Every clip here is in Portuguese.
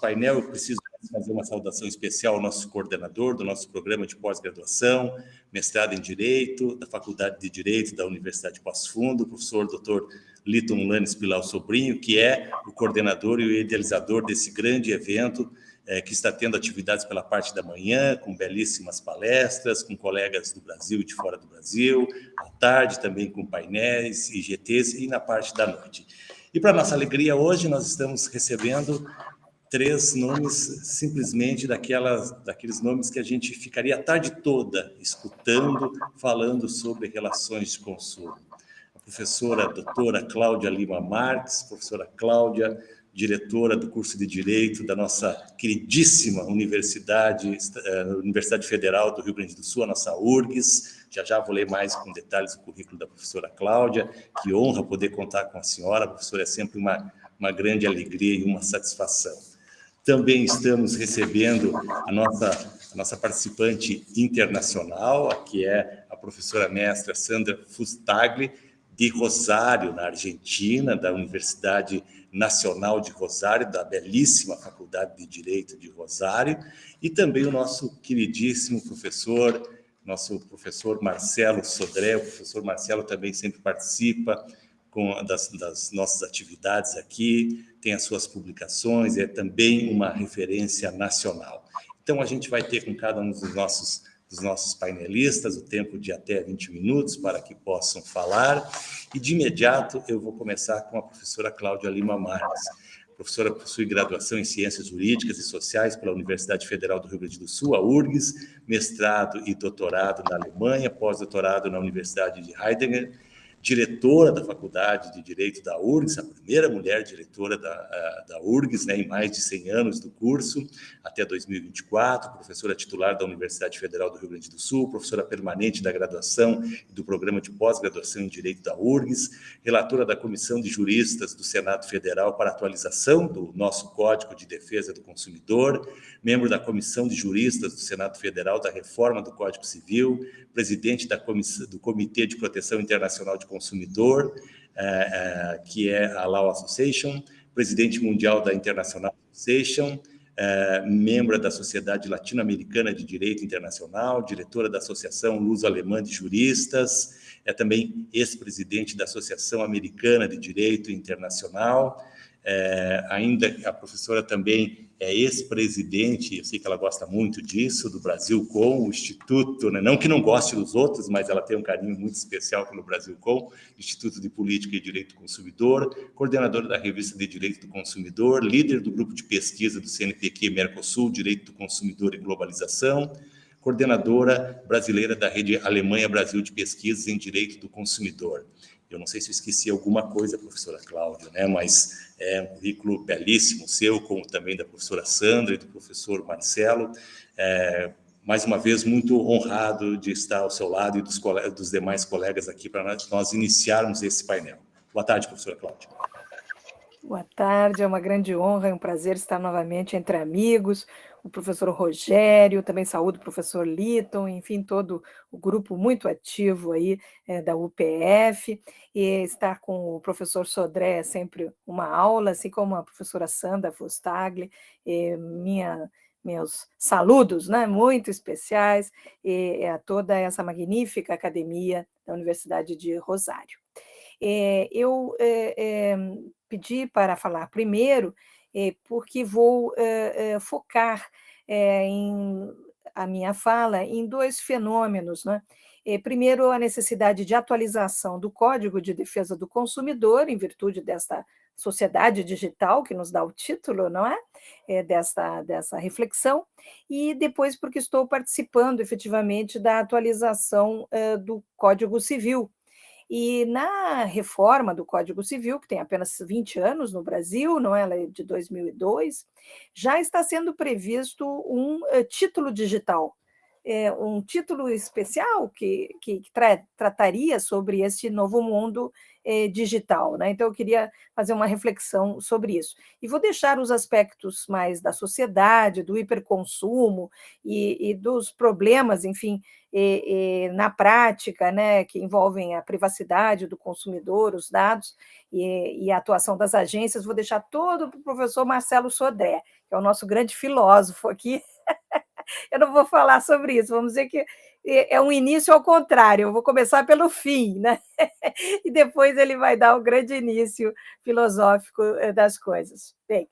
painel, eu preciso fazer uma saudação especial ao nosso coordenador do nosso programa de pós-graduação, mestrado em Direito, da Faculdade de Direito da Universidade de Passo Fundo, o professor Dr. Liton Lanes Pilar Sobrinho, que é o coordenador e o idealizador desse grande evento, que está tendo atividades pela parte da manhã, com belíssimas palestras, com colegas do Brasil e de fora do Brasil, à tarde também com painéis, IGTs, e na parte da noite. E para nossa alegria, hoje nós estamos recebendo 3 nomes, simplesmente daqueles nomes que a gente ficaria a tarde toda escutando, falando sobre relações de consumo. A professora doutora Cláudia Lima Marques, professora Cláudia, diretora do curso de Direito da nossa queridíssima Universidade Federal do Rio Grande do Sul, a nossa URGS. Já vou ler mais com detalhes o currículo da professora Cláudia. Que honra poder contar com a senhora. A professora é sempre uma grande alegria e uma satisfação. Também estamos recebendo a nossa participante internacional, que é a professora mestra Sandra Fustagli, de Rosário, na Argentina, da Universidade Nacional de Rosário, da belíssima Faculdade de Direito de Rosário, e também o nosso queridíssimo professor, Marcelo Sodré. O professor Marcelo também sempre participa das nossas atividades aqui, tem as suas publicações, é também uma referência nacional. Então, a gente vai ter com cada um dos nossos painelistas o tempo de até 20 minutos para que possam falar, e de imediato eu vou começar com a professora Cláudia Lima Marques. A professora possui graduação em Ciências Jurídicas e Sociais pela Universidade Federal do Rio Grande do Sul, a URGS, mestrado e doutorado na Alemanha, pós-doutorado na Universidade de Heidelberg, diretora da Faculdade de Direito da URGS, a primeira mulher diretora da URGS, né, em mais de 100 anos do curso, até 2024, professora titular da Universidade Federal do Rio Grande do Sul, professora permanente da graduação e do programa de pós-graduação em Direito da URGS, relatora da Comissão de Juristas do Senado Federal para atualização do nosso Código de Defesa do Consumidor, membro da Comissão de Juristas do Senado Federal da Reforma do Código Civil, presidente do Comitê de Proteção Internacional de Consumidor, que é a Law Association, presidente mundial da International Association, membro da Sociedade Latino-Americana de Direito Internacional, diretora da Associação Luso-Alemã de Juristas, é também ex-presidente da Associação Americana de Direito Internacional, ainda a professora também é ex-presidente, eu sei que ela gosta muito disso, do Brasilcom, o Instituto, né? Não que não goste dos outros, mas ela tem um carinho muito especial pelo Brasilcom, Instituto de Política e Direito do Consumidor, coordenadora da Revista de Direito do Consumidor, líder do grupo de pesquisa do CNPq Mercosul, Direito do Consumidor e Globalização, coordenadora brasileira da Rede Alemanha-Brasil de Pesquisas em Direito do Consumidor. Eu não sei se eu esqueci alguma coisa, professora Cláudia, né? Mas é um currículo belíssimo seu, como também da professora Sandra e do professor Marcelo. Mais uma vez, muito honrado de estar ao seu lado e dos demais colegas aqui para nós iniciarmos esse painel. Boa tarde, professora Cláudia. Boa tarde, é uma grande honra e um prazer estar novamente entre amigos, o professor Rogério, também saúdo o professor Liton, enfim, todo o grupo muito ativo aí da UPF, e estar com o professor Sodré é sempre uma aula, assim como a professora Sandra Fustagli, meus saludos, né, muito especiais, a toda essa magnífica academia da Universidade de Rosário. Eu pedi para falar primeiro, porque vou focar a minha fala em 2 fenômenos, né? Primeiro, a necessidade de atualização do Código de Defesa do Consumidor, em virtude desta sociedade digital que nos dá o título, não é? Dessa reflexão, e depois porque estou participando efetivamente da atualização do Código Civil. E na reforma do Código Civil, que tem apenas 20 anos no Brasil, não é? Ela é de 2002, já está sendo previsto um título digital, um título especial que trataria sobre esse novo mundo digital, né? Então, eu queria fazer uma reflexão sobre isso. E vou deixar os aspectos mais da sociedade, do hiperconsumo e dos problemas, enfim, na prática, né, que envolvem a privacidade do consumidor, os dados e a atuação das agências, vou deixar todo para o professor Marcelo Sodré, que é o nosso grande filósofo aqui. Eu não vou falar sobre isso, vamos dizer que é um início ao contrário, eu vou começar pelo fim, né? E depois ele vai dar o grande início filosófico das coisas. Bem,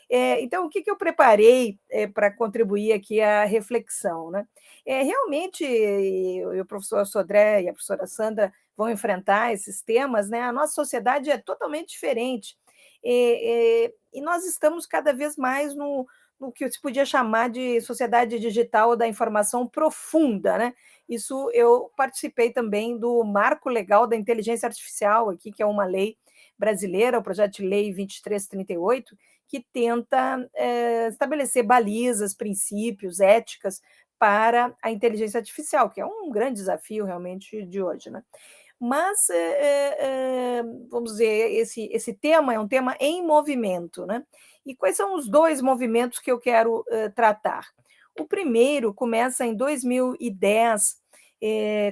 então, o que eu preparei para contribuir aqui à reflexão, né? Realmente, o professor Sodré e a professora Sandra vão enfrentar esses temas, né? A nossa sociedade é totalmente diferente, e nós estamos cada vez mais no que se podia chamar de sociedade digital da informação profunda, né? Isso eu participei também do Marco Legal da Inteligência Artificial aqui, que é uma lei brasileira, o projeto de lei 2338, que tenta estabelecer balizas, princípios, éticas para a inteligência artificial, que é um grande desafio realmente de hoje, né? Mas, vamos dizer, esse tema é um tema em movimento, né? E quais são os dois movimentos que eu quero tratar? O primeiro começa em 2010,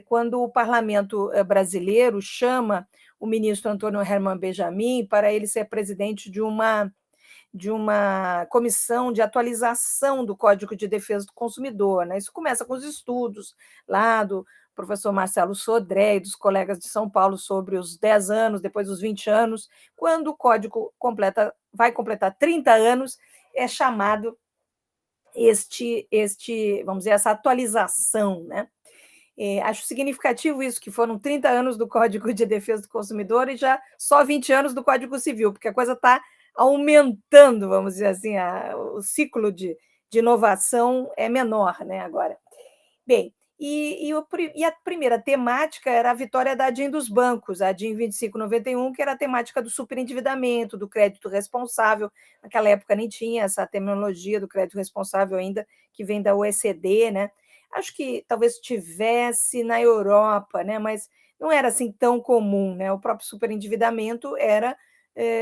quando o parlamento brasileiro chama o ministro Antônio Herman Benjamin para ele ser presidente de uma comissão de atualização do Código de Defesa do Consumidor, né? Isso começa com os estudos lá do professor Marcelo Sodré e dos colegas de São Paulo sobre os 10 anos, depois os 20 anos, quando o código vai completar 30 anos, é chamado vamos dizer, essa atualização, né? Acho significativo isso, que foram 30 anos do Código de Defesa do Consumidor e já só 20 anos do Código Civil, porque a coisa está aumentando, vamos dizer assim, o ciclo de inovação é menor, né, agora. Bem, e a primeira temática era a vitória da ADIM dos bancos, a ADIM 2591, que era a temática do superendividamento, do crédito responsável. Naquela época nem tinha essa terminologia do crédito responsável ainda, que vem da OECD, né? Acho que talvez tivesse na Europa, né? Mas não era assim tão comum, né? O próprio superendividamento era,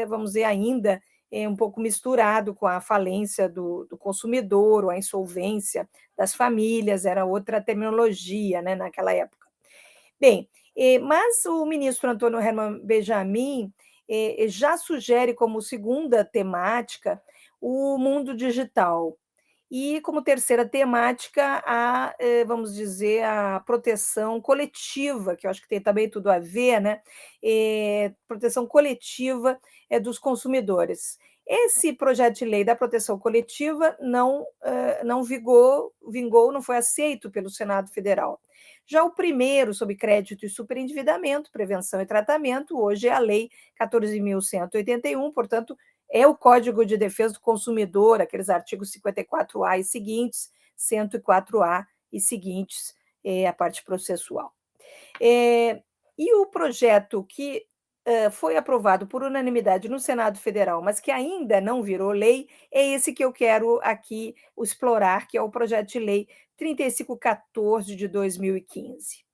vamos dizer, ainda um pouco misturado com a falência do consumidor ou a insolvência das famílias, era outra terminologia, né, naquela época. Bem, mas o ministro Antônio Herman Benjamin já sugere como segunda temática o mundo digital. E como terceira temática, vamos dizer, a proteção coletiva, que eu acho que tem também tudo a ver, né? Proteção coletiva dos consumidores. Esse projeto de lei da proteção coletiva não vingou, não foi aceito pelo Senado Federal. Já o primeiro, sobre crédito e superendividamento, prevenção e tratamento, hoje é a Lei 14.181, portanto, é o Código de Defesa do Consumidor, aqueles artigos 54A e seguintes, 104A e seguintes, a parte processual. E o projeto que foi aprovado por unanimidade no Senado Federal, mas que ainda não virou lei, é esse que eu quero aqui explorar, que é o projeto de lei 3514 de 2015.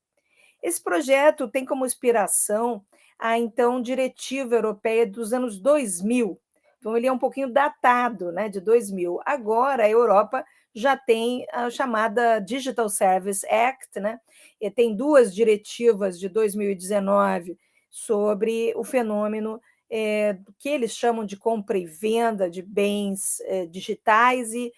Esse projeto tem como inspiração a então diretiva europeia dos anos 2000. Então, ele é um pouquinho datado, né, de 2000. Agora, a Europa já tem a chamada Digital Service Act, né? E tem duas diretivas de 2019 sobre o fenômeno que eles chamam de compra e venda de bens digitais e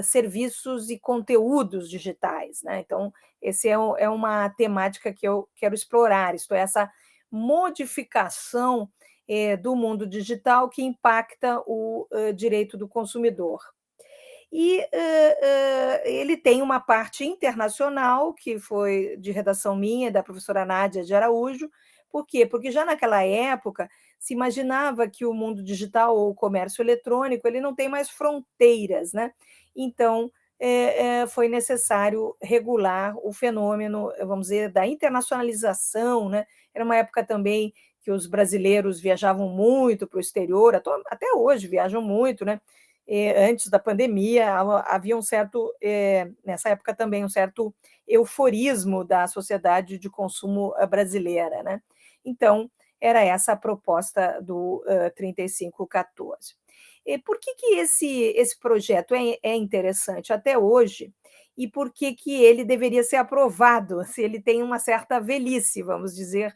serviços e conteúdos digitais, né? Então, essa é uma temática que eu quero explorar, isto é, essa modificação do mundo digital que impacta o direito do consumidor. E ele tem uma parte internacional, que foi de redação minha, da professora Nádia de Araújo. Por quê? Porque já naquela época se imaginava que o mundo digital ou o comércio eletrônico ele não tem mais fronteiras, né? Então, foi necessário regular o fenômeno, vamos dizer, da internacionalização, né? Era uma época também que os brasileiros viajavam muito para o exterior, até hoje viajam muito, né? antes da pandemia, havia um certo, nessa época também, um certo euforismo da sociedade de consumo brasileira, né? Então, era essa a proposta do 3514. Por que esse projeto é interessante até hoje e por que ele deveria ser aprovado, se ele tem uma certa velhice, vamos dizer,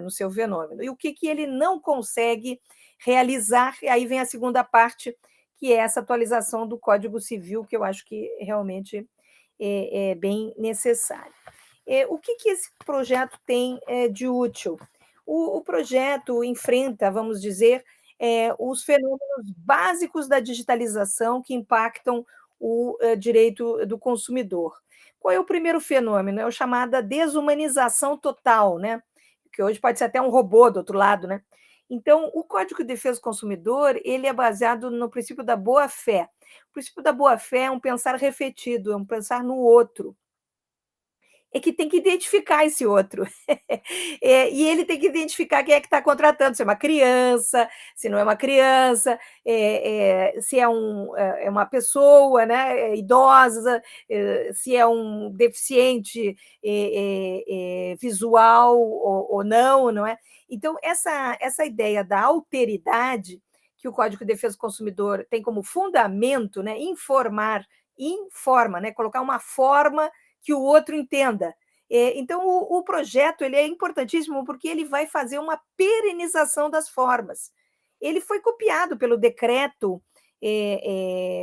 no seu fenômeno? E o que ele não consegue realizar? E aí vem a segunda parte, que é essa atualização do Código Civil, que eu acho que realmente é bem necessário. O que esse projeto tem de útil? O projeto enfrenta, vamos dizer, os fenômenos básicos da digitalização que impactam o direito do consumidor. Qual é o primeiro fenômeno? É a chamada desumanização total, né? Que hoje pode ser até um robô do outro lado, né? Então, o Código de Defesa do Consumidor ele é baseado no princípio da boa-fé. O princípio da boa-fé é um pensar refletido, é um pensar no outro, é que tem que identificar esse outro. E ele tem que identificar quem é que está contratando, se é uma criança, se não é uma criança, se é uma pessoa, né, idosa, se é um deficiente visual ou não é? Então, essa ideia da alteridade, que o Código de Defesa do Consumidor tem como fundamento, né, informa, né, colocar uma forma que o outro entenda. Então, o projeto ele é importantíssimo porque ele vai fazer uma perenização das formas. Ele foi copiado pelo decreto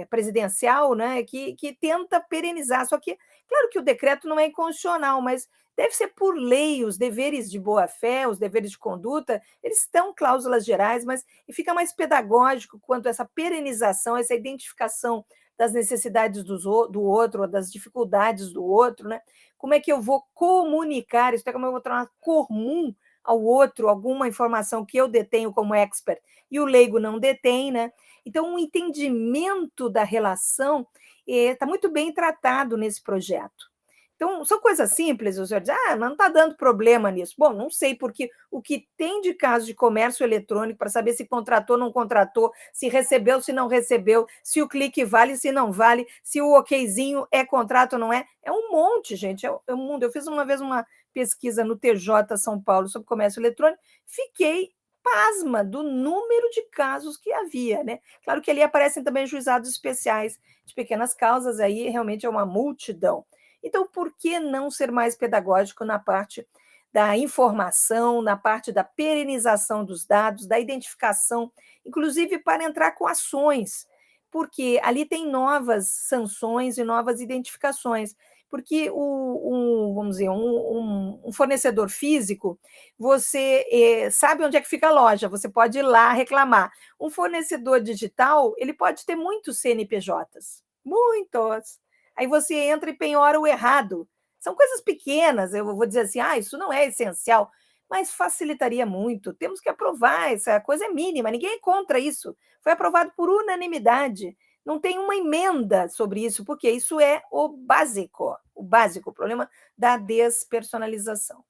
presidencial, né, que tenta perenizar, só que, claro que o decreto não é inconstitucional, mas deve ser por lei, os deveres de boa-fé, os deveres de conduta, eles estão cláusulas gerais, mas fica mais pedagógico quanto a essa perenização, essa identificação das necessidades do outro, das dificuldades do outro, né? Como é que eu vou comunicar isso? Como eu vou tornar comum ao outro alguma informação que eu detenho como expert e o leigo não detém, né? Então, o entendimento da relação está muito bem tratado nesse projeto. Então, são coisas simples, o senhor diz, mas não está dando problema nisso. Bom, não sei, porque o que tem de caso de comércio eletrônico para saber se contratou ou não contratou, se recebeu, se não recebeu, se o clique vale, se não vale, se o okzinho é contrato ou não é, é um monte, gente, é um mundo. Eu fiz uma vez uma pesquisa no TJ São Paulo sobre comércio eletrônico, fiquei pasma do número de casos que havia, né? Claro que ali aparecem também juizados especiais de pequenas causas, aí realmente é uma multidão. Então, por que não ser mais pedagógico na parte da informação, na parte da perenização dos dados, da identificação, inclusive para entrar com ações, porque ali tem novas sanções e novas identificações. Porque vamos dizer, um fornecedor físico, você sabe onde é que fica a loja, você pode ir lá reclamar. Um fornecedor digital, ele pode ter muitos CNPJs, muitos. Aí você entra e penhora o errado. São coisas pequenas, eu vou dizer assim, isso não é essencial, mas facilitaria muito. Temos que aprovar, essa coisa é mínima, ninguém é contra isso. Foi aprovado por unanimidade. Não tem uma emenda sobre isso, porque isso é o básico, o problema da despersonalização.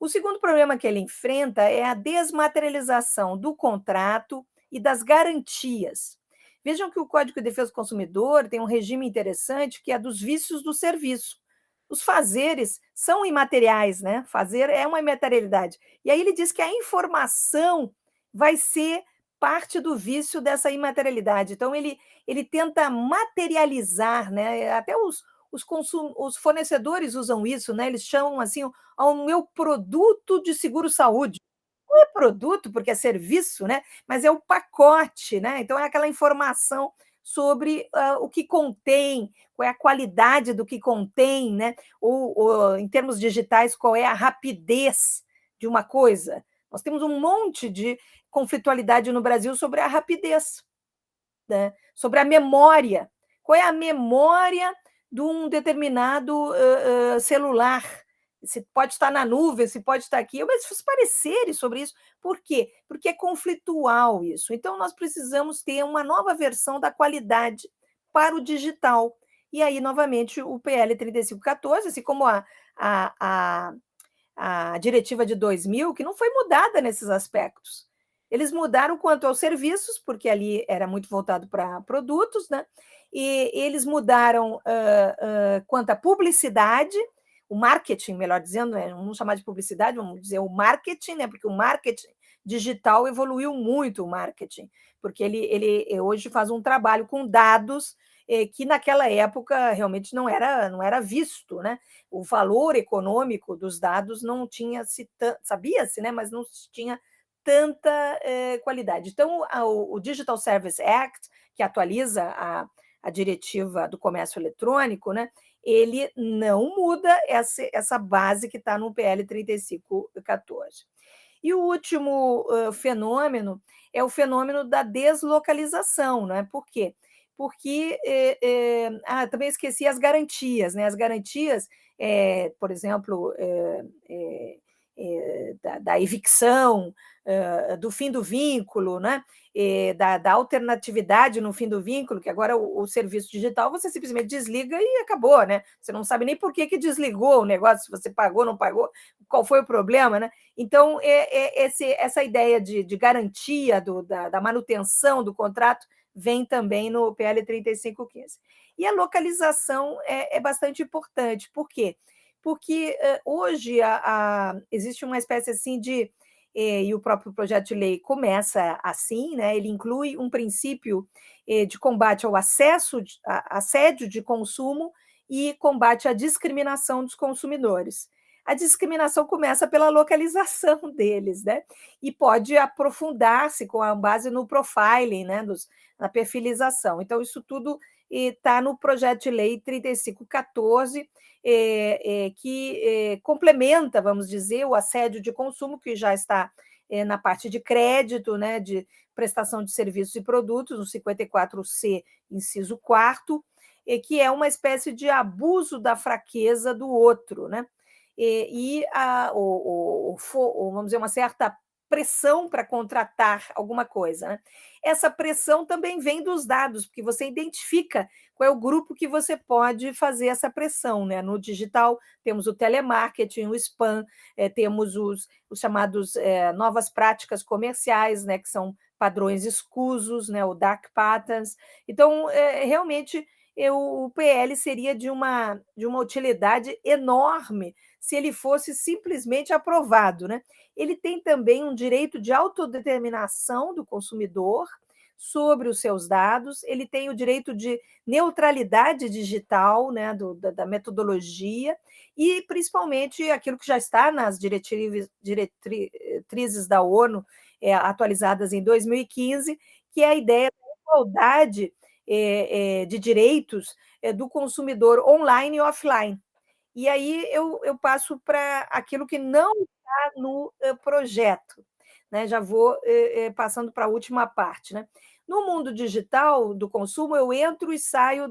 O segundo problema que ele enfrenta é a desmaterialização do contrato e das garantias. Vejam que o Código de Defesa do Consumidor tem um regime interessante que é dos vícios do serviço. Os fazeres são imateriais, né? Fazer é uma imaterialidade. E aí ele diz que a informação vai ser parte do vício dessa imaterialidade. Então, ele tenta materializar, né? Até os fornecedores usam isso, né? Eles chamam assim ao meu produto de seguro-saúde. Não é produto, porque é serviço, né? Mas é o pacote, né? Então, é aquela informação sobre o que contém, qual é a qualidade do que contém, né? Ou, em termos digitais, qual é a rapidez de uma coisa. Nós temos um monte de conflitualidade no Brasil sobre a rapidez, né? Sobre a memória. Qual é a memória de um determinado celular? Se pode estar na nuvem, se pode estar aqui, mas os pareceres sobre isso. Por quê? Porque é conflitual isso. Então, nós precisamos ter uma nova versão da qualidade para o digital. E aí, novamente, o PL 3514, assim como a diretiva de 2000, que não foi mudada nesses aspectos. Eles mudaram quanto aos serviços, porque ali era muito voltado para produtos, né? E eles mudaram quanto à publicidade, o marketing, melhor dizendo, né? Vamos chamar de publicidade, vamos dizer o marketing, né? Porque o marketing digital evoluiu muito, o marketing, porque ele hoje faz um trabalho com dados que naquela época realmente não era visto, né? O valor econômico dos dados não tinha sabia-se, né? Mas não tinha tanta qualidade. Então, o Digital Service Act, que atualiza a diretiva do comércio eletrônico, né? Ele não muda essa base que está no PL 3514. E o último fenômeno é o fenômeno da deslocalização, não é? Por quê? Porque também esqueci as garantias, né? As garantias, por exemplo, da evicção, do fim do vínculo, né? Da alternatividade no fim do vínculo, que agora o serviço digital você simplesmente desliga e acabou, né? Você não sabe nem por que desligou o negócio, se você pagou, não pagou, qual foi o problema, né? Então, essa ideia de garantia da manutenção do contrato vem também no PL 3515. E a localização é bastante importante. Por quê? Porque hoje existe uma espécie assim de e o próprio projeto de lei começa assim, né? Ele inclui um princípio de combate ao assédio de consumo e combate à discriminação dos consumidores. A discriminação começa pela localização deles, né? E pode aprofundar-se com a base no profiling, né? Na perfilização. Então, isso tudo está no projeto de lei 3514, que complementa, vamos dizer, o assédio de consumo, que já está na parte de crédito, né, de prestação de serviços e produtos, no 54C, inciso 4º, que é uma espécie de abuso da fraqueza do outro, né? Vamos dizer, uma certa pressão para contratar alguma coisa, né? Essa pressão também vem dos dados, porque você identifica qual é o grupo que você pode fazer essa pressão, né? No digital, temos o telemarketing, o spam, temos os chamados novas práticas comerciais, né? Que são padrões escusos, né? O dark patterns. Então, realmente, o PL seria de uma utilidade enorme se ele fosse simplesmente aprovado, né? Ele tem também um direito de autodeterminação do consumidor sobre os seus dados, ele tem o direito de neutralidade digital, né, da metodologia, e principalmente aquilo que já está nas diretrizes da ONU, atualizadas em 2015, que é a ideia da igualdade de direitos do consumidor online e offline. E aí eu passo para aquilo que não está no projeto, né? Já vou passando para a última parte, né? No mundo digital do consumo, eu entro e saio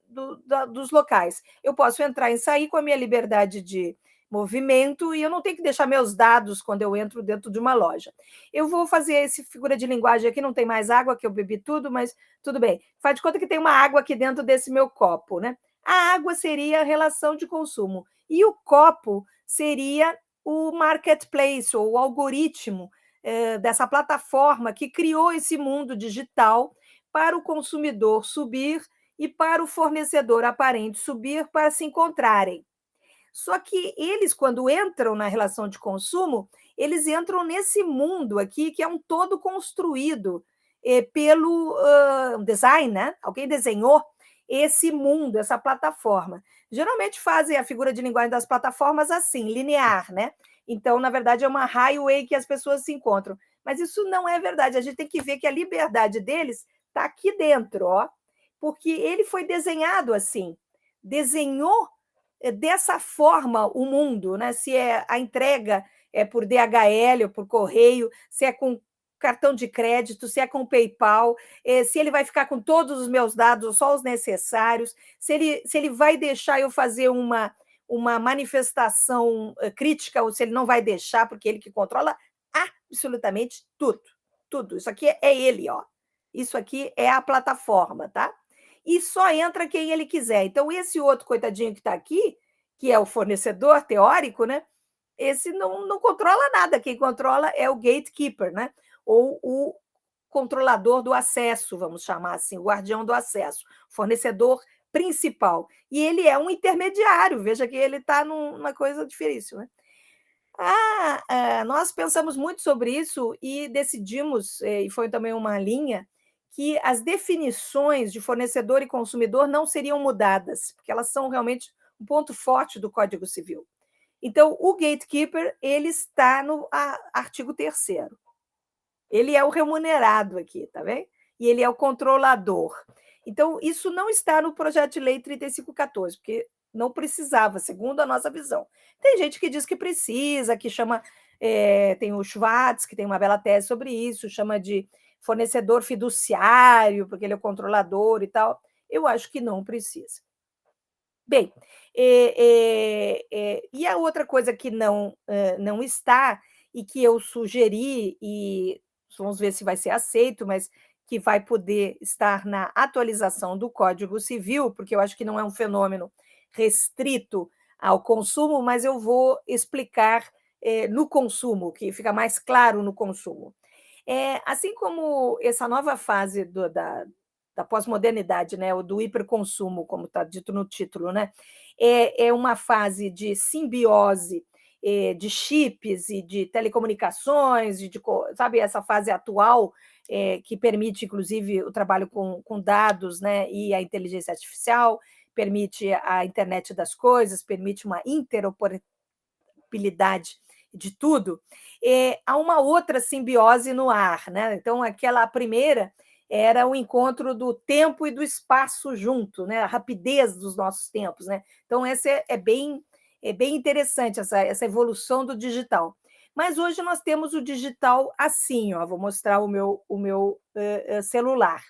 dos locais. Eu posso entrar e sair com a minha liberdade de movimento e eu não tenho que deixar meus dados quando eu entro dentro de uma loja. Eu vou fazer essa figura de linguagem aqui, não tem mais água, que eu bebi tudo, mas tudo bem. Faz de conta que tem uma água aqui dentro desse meu copo, né? A água seria a relação de consumo e o copo seria o marketplace ou o algoritmo dessa plataforma que criou esse mundo digital para o consumidor subir e para o fornecedor aparente subir para se encontrarem. Só que eles, quando entram na relação de consumo, eles entram nesse mundo aqui que é um todo construído pelo design, né? Alguém desenhou esse mundo, essa plataforma. Geralmente fazem a figura de linguagem das plataformas assim, linear, né? Então, na verdade, é uma highway que as pessoas se encontram. Mas isso não é verdade. A gente tem que ver que a liberdade deles está aqui dentro, ó, porque ele foi desenhado assim. Desenhou dessa forma o mundo, né? Se a entrega é por DHL ou por correio, se é com cartão de crédito, se é com PayPal, se ele vai ficar com todos os meus dados ou só os necessários, se ele vai deixar eu fazer uma manifestação crítica ou se ele não vai deixar, porque ele que controla absolutamente tudo. Tudo. Isso aqui é ele, ó. Isso aqui é a plataforma, tá? E só entra quem ele quiser. Então, esse outro coitadinho que está aqui, que é o fornecedor teórico, né? esse não controla nada, quem controla é o gatekeeper, né? Ou o controlador do acesso, vamos chamar assim, o guardião do acesso, fornecedor principal. E ele é um intermediário, veja que ele está numa coisa difícil, né? Nós pensamos muito sobre isso e decidimos, e foi também uma linha, que as definições de fornecedor e consumidor não seriam mudadas, porque elas são realmente um ponto forte do Código Civil. Então, o gatekeeper ele está no artigo 3º. Ele é o remunerado aqui, tá vendo? E ele é o controlador. Então, isso não está no projeto de lei 3514, porque não precisava, segundo a nossa visão. Tem gente que diz que precisa, que chama. Tem o Schwartz, que tem uma bela tese sobre isso, chama de fornecedor fiduciário, porque ele é o controlador e tal. Eu acho que não precisa. Bem, e a outra coisa que não está, e que eu sugeri, e vamos ver se vai ser aceito, mas que vai poder estar na atualização do Código Civil, porque eu acho que não é um fenômeno restrito ao consumo, mas eu vou explicar no consumo, que fica mais claro no consumo. Assim como essa nova fase da pós-modernidade, né, ou do hiperconsumo, como está dito no título, né, é uma fase de simbiose de chips e de telecomunicações, sabe, essa fase atual que permite, inclusive, o trabalho com dados, né, e a inteligência artificial, permite a internet das coisas, permite uma interoperabilidade de tudo, há uma outra simbiose no ar, né? Então, aquela primeira era o encontro do tempo e do espaço junto, né? A rapidez dos nossos tempos, né? Então, essa é bem interessante, essa evolução do digital. Mas hoje nós temos o digital assim, ó, vou mostrar o meu celular.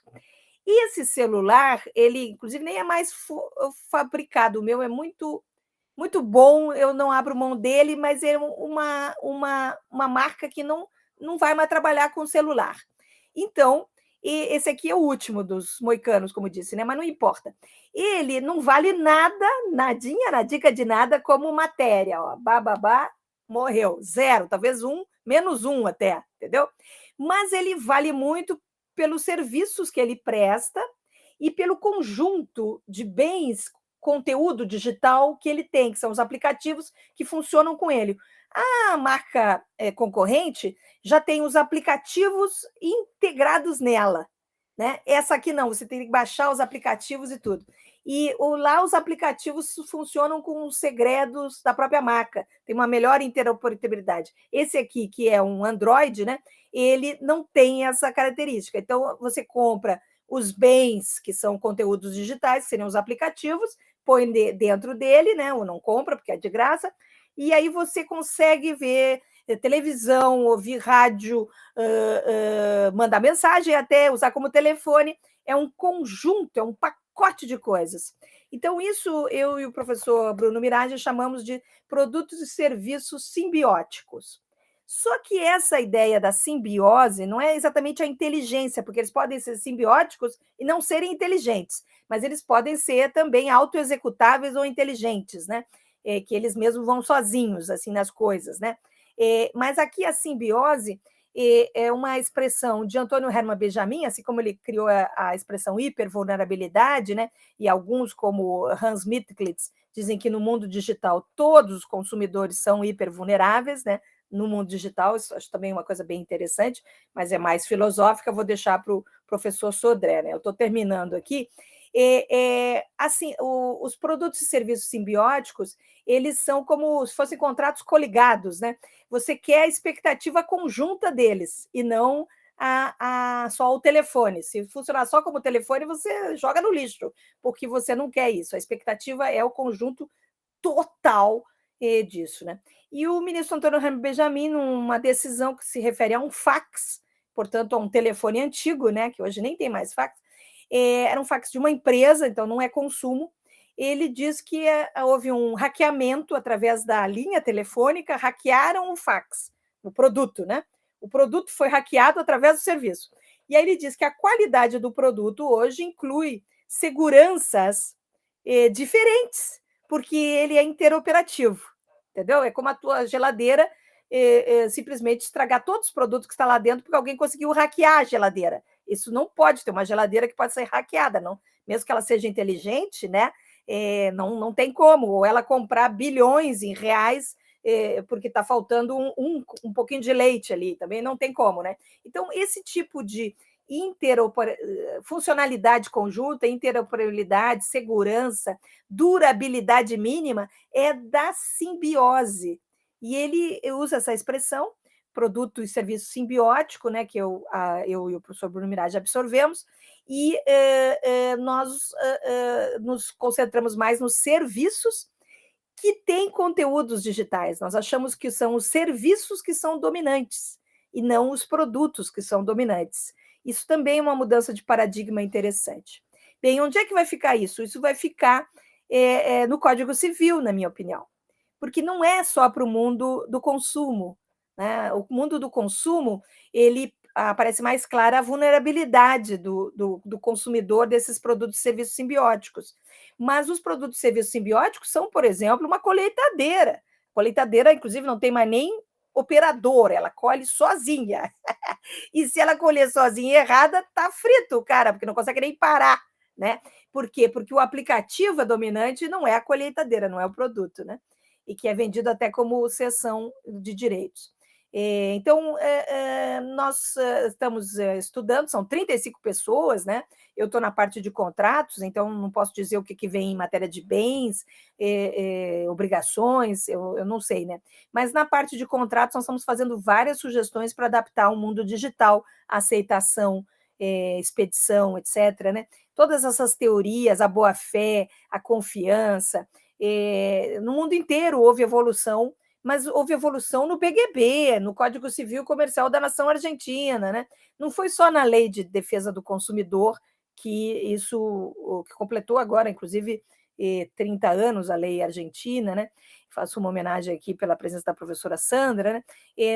E esse celular, ele, inclusive, nem é mais fabricado, o meu é muito muito bom, eu não abro mão dele, mas é uma marca que não vai mais trabalhar com celular. Então, esse aqui é o último dos moicanos, como disse, né? Mas não importa. Ele não vale nada, nadinha, na dica de nada, como matéria. Ó. Bababá, morreu. 0, talvez 1, menos 1 até, entendeu? Mas ele vale muito pelos serviços que ele presta e pelo conjunto de bens, conteúdo digital que ele tem, que são os aplicativos que funcionam com ele. A marca concorrente já tem os aplicativos integrados nela, né? Essa aqui não, você tem que baixar os aplicativos e tudo. E lá os aplicativos funcionam com os segredos da própria marca, tem uma melhor interoperabilidade. Esse aqui, que é um Android, né? Ele não tem essa característica. Então, você compra os bens, que são conteúdos digitais, que seriam os aplicativos, põe dentro dele, né? Ou não compra, porque é de graça, e aí você consegue ver televisão, ouvir rádio, mandar mensagem, até usar como telefone. É um conjunto, é um pacote de coisas. Então, isso eu e o professor Bruno Mirage chamamos de produtos e serviços simbióticos. Só que essa ideia da simbiose não é exatamente a inteligência, porque eles podem ser simbióticos e não serem inteligentes, mas eles podem ser também autoexecutáveis ou inteligentes, né? Que eles mesmos vão sozinhos assim nas coisas, né? Mas aqui a simbiose é uma expressão de Antônio Hermann Benjamin, assim como ele criou a expressão hipervulnerabilidade, né? E alguns, como Hans Mittglitz, dizem que no mundo digital todos os consumidores são hipervulneráveis, né? No mundo digital, isso acho também uma coisa bem interessante, mas é mais filosófica, vou deixar para o professor Sodré, né? Eu estou terminando aqui. Assim, os produtos e serviços simbióticos, eles são como se fossem contratos coligados, né? Você quer a expectativa conjunta deles e não só o telefone. Se funcionar só como telefone, você joga no lixo, porque você não quer isso. A expectativa é o conjunto total disso, né? E o ministro Antônio Hermann Benjamin, numa decisão que se refere a um fax, portanto, a um telefone antigo, né? Que hoje nem tem mais fax, era um fax de uma empresa, então não é consumo. Ele diz que houve um hackeamento através da linha telefônica, hackearam o fax, o produto, né? O produto foi hackeado através do serviço. E aí ele diz que a qualidade do produto hoje inclui seguranças diferentes, porque ele é interoperativo. entendeu? É como a tua geladeira simplesmente estragar todos os produtos que estão lá dentro porque alguém conseguiu hackear a geladeira. Isso não pode ter uma geladeira que pode ser hackeada, não. Mesmo que ela seja inteligente, né? Não tem como. Ou ela comprar bilhões em reais porque está faltando um pouquinho de leite ali, também não tem como, né? Então, esse tipo de funcionalidade conjunta, interoperabilidade, segurança, durabilidade mínima, é da simbiose. E ele usa essa expressão, produto e serviço simbiótico, né, que eu e o professor Bruno Mirage absorvemos, e nós nos concentramos mais nos serviços que têm conteúdos digitais. Nós achamos que são os serviços que são dominantes, e não os produtos que são dominantes. Isso também é uma mudança de paradigma interessante. Bem, onde é que vai ficar isso? Isso vai ficar no Código Civil, na minha opinião, porque não é só para o mundo do consumo, né? O mundo do consumo, ele aparece mais clara a vulnerabilidade do consumidor desses produtos e serviços simbióticos. Mas os produtos e serviços simbióticos são, por exemplo, uma colheitadeira. A colheitadeira, inclusive, não tem mais nem operador, ela colhe sozinha. E se ela colher sozinha errada, tá frito o cara, porque não consegue nem parar, né? Por quê? Porque o aplicativo é dominante, não é a colheitadeira, não é o produto, né? E que é vendido até como cessão de direitos. Então, nós estamos estudando, são 35 pessoas, né? Eu estou na parte de contratos, então não posso dizer o que vem em matéria de bens, obrigações, eu não sei, né? Mas na parte de contratos, nós estamos fazendo várias sugestões para adaptar ao mundo digital, a aceitação, expedição, etc., né? Todas essas teorias, a boa-fé, a confiança, no mundo inteiro houve evolução, mas houve evolução no PGB, no Código Civil Comercial da Nação Argentina, né? Não foi só na Lei de Defesa do Consumidor que isso que completou agora, inclusive, 30 anos a lei argentina, né? Faço uma homenagem aqui pela presença da professora Sandra, né?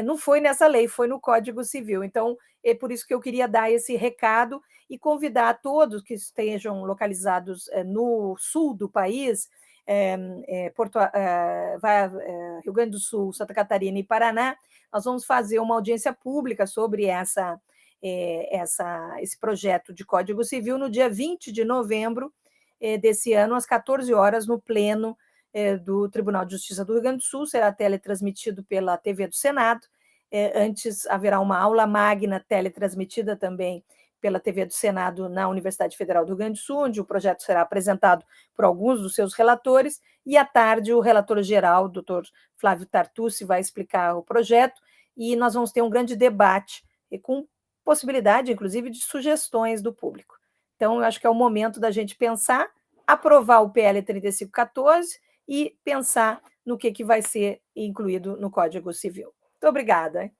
Não foi nessa lei, foi no Código Civil. Então, é por isso que eu queria dar esse recado e convidar a todos que estejam localizados no sul do país, Rio Grande do Sul, Santa Catarina e Paraná, nós vamos fazer uma audiência pública sobre esse projeto de Código Civil no dia 20 de novembro desse ano, às 14 horas, no pleno do Tribunal de Justiça do Rio Grande do Sul, será teletransmitido pela TV do Senado. Antes haverá uma aula magna teletransmitida também pela TV do Senado na Universidade Federal do Rio Grande do Sul, onde o projeto será apresentado por alguns dos seus relatores, e à tarde o relator-geral, o doutor Flávio Tartucci, vai explicar o projeto, e nós vamos ter um grande debate, com possibilidade, inclusive, de sugestões do público. Então, eu acho que é o momento da gente pensar, aprovar o PL 3514 e pensar no que vai ser incluído no Código Civil. Muito obrigada. Hein?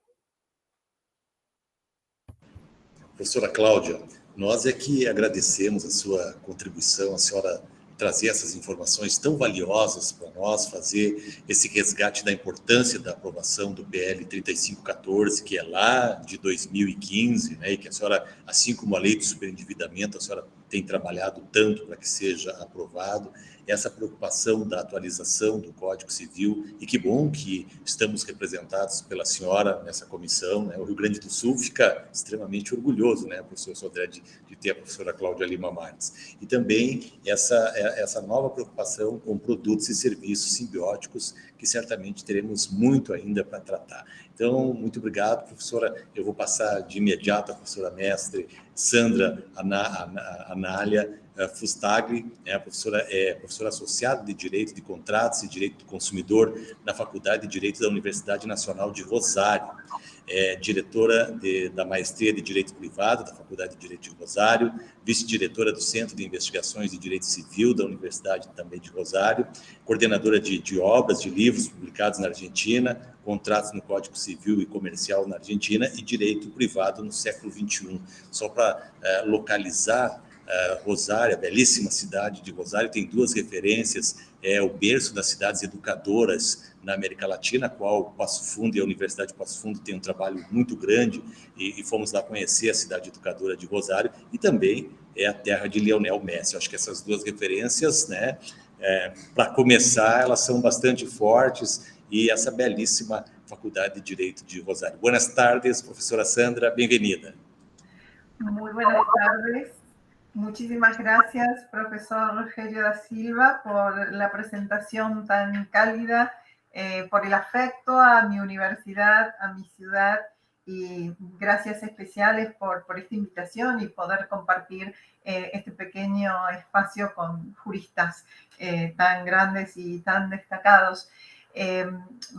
Professora Cláudia, nós é que agradecemos a sua contribuição, a senhora trazer essas informações tão valiosas para nós, fazer esse resgate da importância da aprovação do PL 3514, que é lá de 2015, né, e que a senhora, assim como a lei do superendividamento, a senhora tem trabalhado tanto para que seja aprovado, essa preocupação da atualização do Código Civil, e que bom que estamos representados pela senhora nessa comissão, né? O Rio Grande do Sul fica extremamente orgulhoso, né, professor Sodré, de ter a professora Cláudia Lima Marques. E também essa nova preocupação com produtos e serviços simbióticos, que certamente teremos muito ainda para tratar. Então, muito obrigado, professora. Eu vou passar de imediato a professora mestre Sandra Anália Fustagli, a professora professora associada de Direito de Contratos e Direito do Consumidor na Faculdade de Direito da Universidade Nacional de Rosário, diretora da Maestria de Direito Privado da Faculdade de Direito de Rosário, vice-diretora do Centro de Investigações de Direito Civil da Universidade também de Rosário, coordenadora de obras, de livros publicados na Argentina, contratos no Código Civil e Comercial na Argentina e Direito Privado no século XXI. Só para localizar Rosário, a belíssima cidade de Rosário, tem duas referências, o berço das cidades educadoras na América Latina, a qual Passo Fundo e a Universidade de Passo Fundo tem um trabalho muito grande, e fomos lá conhecer a cidade educadora de Rosário, e também é a terra de Lionel Messi. Eu acho que essas duas referências, né, para começar, elas são bastante fortes, e essa belíssima Faculdade de Direito de Rosário. Buenas tardes, professora Sandra, bem-vinda. Muy buenas tardes. Muchísimas gracias, profesor Rogelio da Silva, por la presentación tan cálida, por el afecto a mi universidad, a mi ciudad, y gracias especiales por esta invitación y poder compartir este pequeño espacio con juristas tan grandes y tan destacados.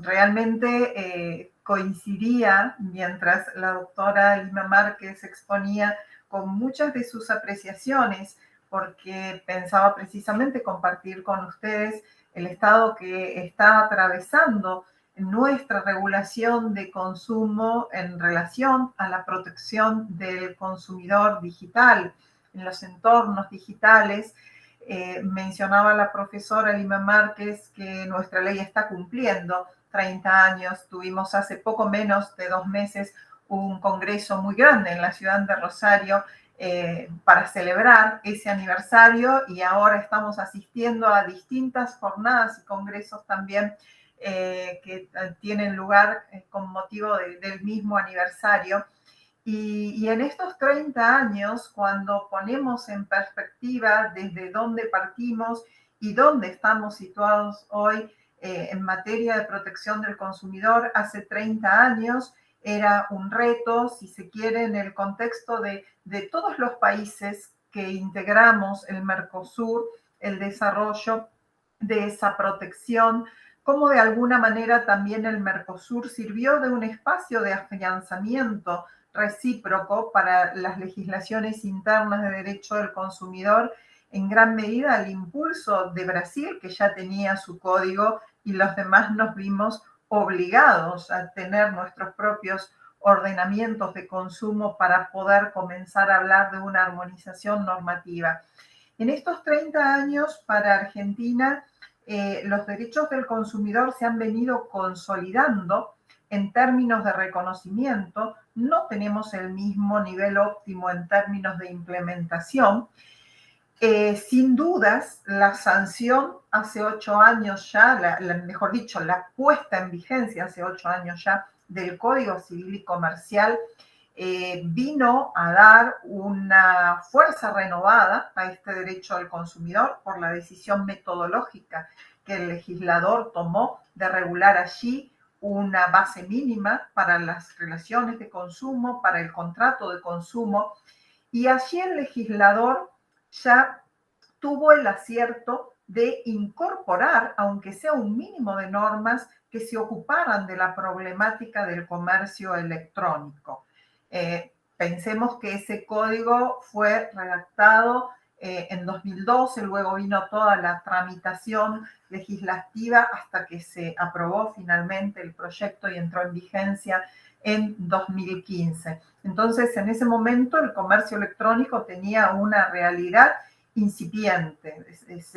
Realmente coincidía mientras la doctora Lima Márquez exponía con muchas de sus apreciaciones, porque pensaba precisamente compartir con ustedes el estado que está atravesando nuestra regulación de consumo en relación a la protección del consumidor digital en los entornos digitales. Mencionaba la profesora Lima Márquez que nuestra ley está cumpliendo 30 años. Tuvimos hace poco menos de 2 meses un congreso muy grande en la ciudad de Rosario para celebrar ese aniversario, y ahora estamos asistiendo a distintas jornadas y congresos también que tienen lugar con motivo del mismo aniversario. Y en estos 30 años, cuando ponemos en perspectiva desde dónde partimos y dónde estamos situados hoy en materia de protección del consumidor, hace 30 años era un reto, si se quiere, en el contexto de todos los países que integramos el Mercosur, el desarrollo de esa protección, como de alguna manera también el Mercosur sirvió de un espacio de afianzamiento recíproco para las legislaciones internas de derecho del consumidor, en gran medida al impulso de Brasil, que ya tenía su código, y los demás nos vimos obligados a tener nuestros propios ordenamientos de consumo para poder comenzar a hablar de una armonización normativa. En estos 30 años, para Argentina, los derechos del consumidor se han venido consolidando en términos de reconocimiento. No tenemos el mismo nivel óptimo en términos de implementación. Sin dudas, la sanción hace 8 años ya, mejor dicho, la puesta en vigencia hace 8 años ya del Código Civil y Comercial vino a dar una fuerza renovada a este derecho al consumidor por la decisión metodológica que el legislador tomó de regular allí una base mínima para las relaciones de consumo, para el contrato de consumo, y allí el legislador ya tuvo el acierto de incorporar, aunque sea un mínimo de normas que se ocuparan de la problemática del comercio electrónico. Pensemos que ese código fue redactado en 2012, luego vino toda la tramitación legislativa hasta que se aprobó finalmente el proyecto y entró en vigencia en 2015. Entonces, en ese momento el comercio electrónico tenía una realidad incipiente.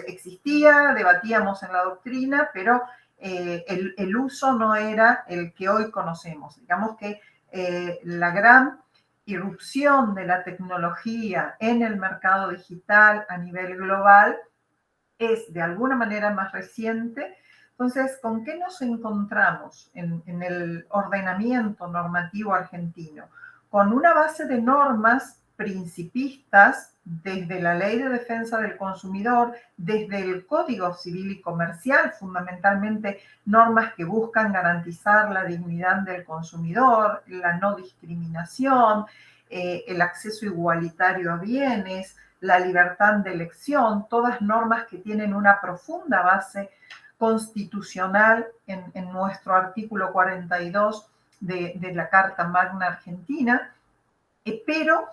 Existía, debatíamos en la doctrina, pero el uso no era el que hoy conocemos. Digamos que la gran irrupción de la tecnología en el mercado digital a nivel global es de alguna manera más reciente. Entonces, ¿con qué nos encontramos en el ordenamiento normativo argentino? Con una base de normas principistas desde la Ley de Defensa del Consumidor, desde el Código Civil y Comercial, fundamentalmente normas que buscan garantizar la dignidad del consumidor, la no discriminación, el acceso igualitario a bienes, la libertad de elección, todas normas que tienen una profunda base constitucional en nuestro artículo 42 de la Carta Magna Argentina, pero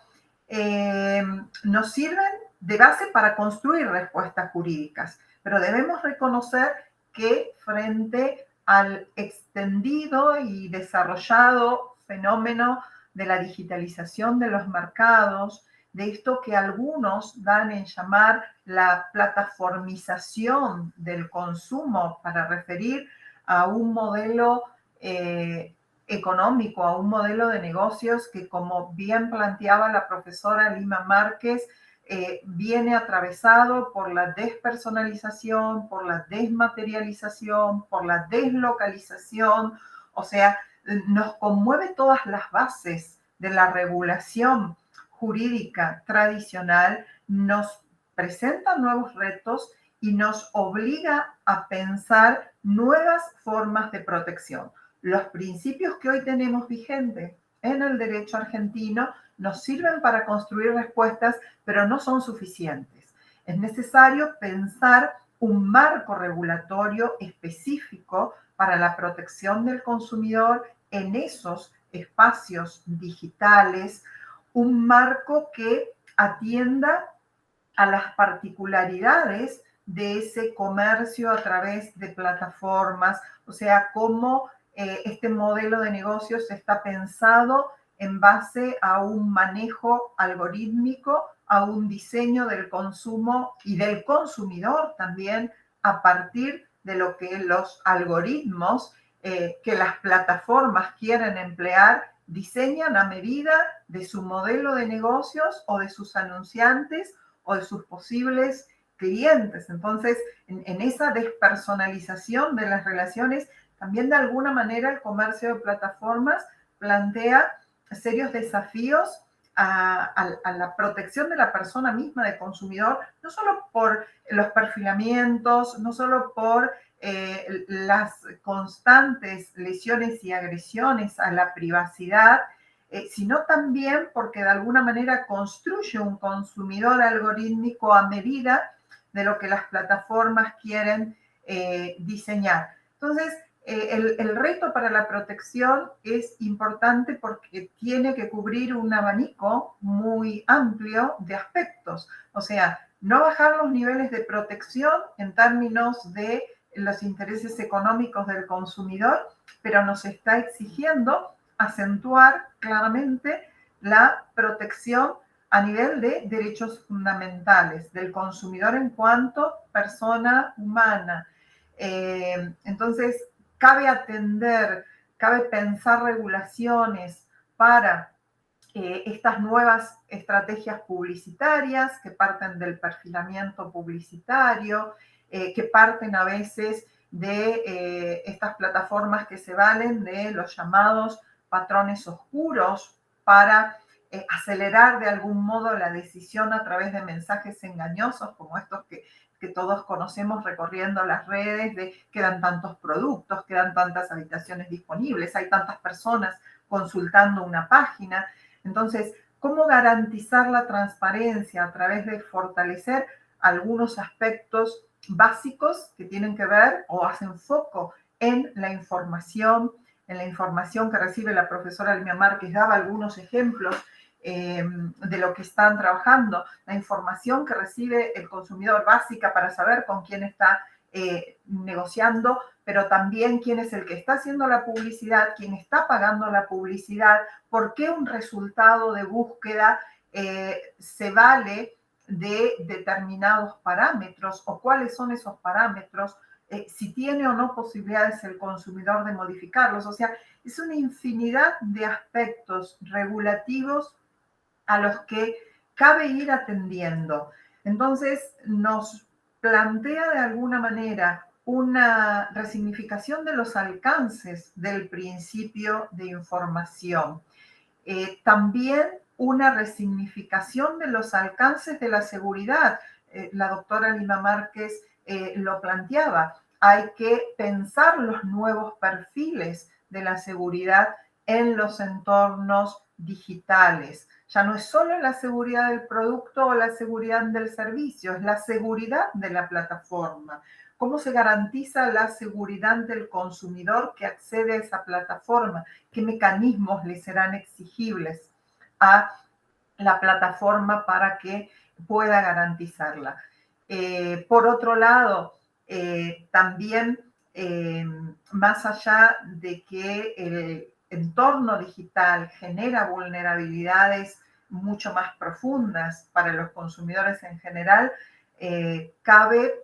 nos sirven de base para construir respuestas jurídicas. Pero debemos reconocer que frente al extendido y desarrollado fenómeno de la digitalización de los mercados, de esto que algunos dan en llamar la plataformización del consumo para referir a un modelo económico, a un modelo de negocios que, como bien planteaba la profesora Lima Márquez, viene atravesado por la despersonalización, por la desmaterialización, por la deslocalización. O sea, nos conmueve todas las bases de la regulación jurídica tradicional, nos presenta nuevos retos y nos obliga a pensar nuevas formas de protección. Los principios que hoy tenemos vigentes en el derecho argentino nos sirven para construir respuestas, pero no son suficientes. Es necesario pensar un marco regulatorio específico para la protección del consumidor en esos espacios digitales, un marco que atienda a las particularidades de ese comercio a través de plataformas, o sea, cómo este modelo de negocios está pensado en base a un manejo algorítmico, a un diseño del consumo y del consumidor también a partir de lo que los algoritmos que las plataformas quieren emplear diseñan a medida de su modelo de negocios o de sus anunciantes o de sus posibles clientes. Entonces, en esa despersonalización de las relaciones, también de alguna manera el comercio de plataformas plantea serios desafíos a la protección de la persona misma, del consumidor, no solo por los perfilamientos, no solo por las constantes lesiones y agresiones a la privacidad, sino también porque de alguna manera construye un consumidor algorítmico a medida de lo que las plataformas quieren diseñar. Entonces, el reto para la protección es importante porque tiene que cubrir un abanico muy amplio de aspectos. O sea, no bajar los niveles de protección en términos de los intereses económicos del consumidor, pero nos está exigiendo acentuar claramente la protección a nivel de derechos fundamentales del consumidor en cuanto persona humana. Entonces, cabe pensar regulaciones para estas nuevas estrategias publicitarias que parten del perfilamiento publicitario, que parten a veces de estas plataformas que se valen de los llamados patrones oscuros para acelerar de algún modo la decisión a través de mensajes engañosos como estos que todos conocemos recorriendo las redes, de quedan tantos productos, quedan tantas habitaciones disponibles, hay tantas personas consultando una página. Entonces, ¿cómo garantizar la transparencia a través de fortalecer algunos aspectos básicos que tienen que ver o hacen foco en la información que recibe la profesora Elmia Márquez? Daba algunos ejemplos de lo que están trabajando, la información que recibe el consumidor básica para saber con quién está negociando, pero también quién es el que está haciendo la publicidad, quién está pagando la publicidad, por qué un resultado de búsqueda se vale de determinados parámetros o cuáles son esos parámetros, si tiene o no posibilidades el consumidor de modificarlos. O sea, es una infinidad de aspectos regulativos a los que cabe ir atendiendo. Entonces, nos plantea de alguna manera una resignificación de los alcances del principio de información. También una resignificación de los alcances de la seguridad. La doctora Lima Márquez lo planteaba. Hay que pensar los nuevos perfiles de la seguridad en los entornos digitales. Ya no es solo la seguridad del producto o la seguridad del servicio, es la seguridad de la plataforma. ¿Cómo se garantiza la seguridad del consumidor que accede a esa plataforma? ¿Qué mecanismos le serán exigibles a la plataforma para que pueda garantizarla? Por otro lado, también más allá de que el entorno digital genera vulnerabilidades mucho más profundas para los consumidores en general, cabe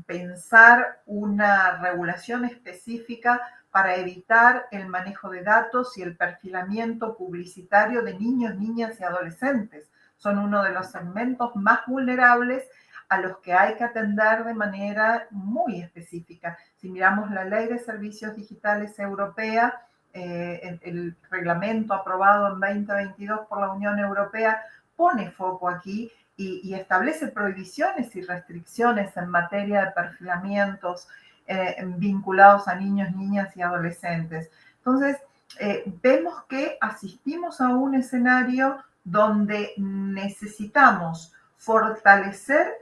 pensar una regulación específica para evitar el manejo de datos y el perfilamiento publicitario de niños, niñas y adolescentes, son uno de los segmentos más vulnerables a los que hay que atender de manera muy específica. Si miramos la Ley de Servicios Digitales Europea, el reglamento aprobado en 2022 por la Unión Europea pone foco aquí y establece prohibiciones y restricciones en materia de perfilamientos vinculados a niños, niñas y adolescentes. Entonces, vemos que asistimos a un escenario donde necesitamos fortalecer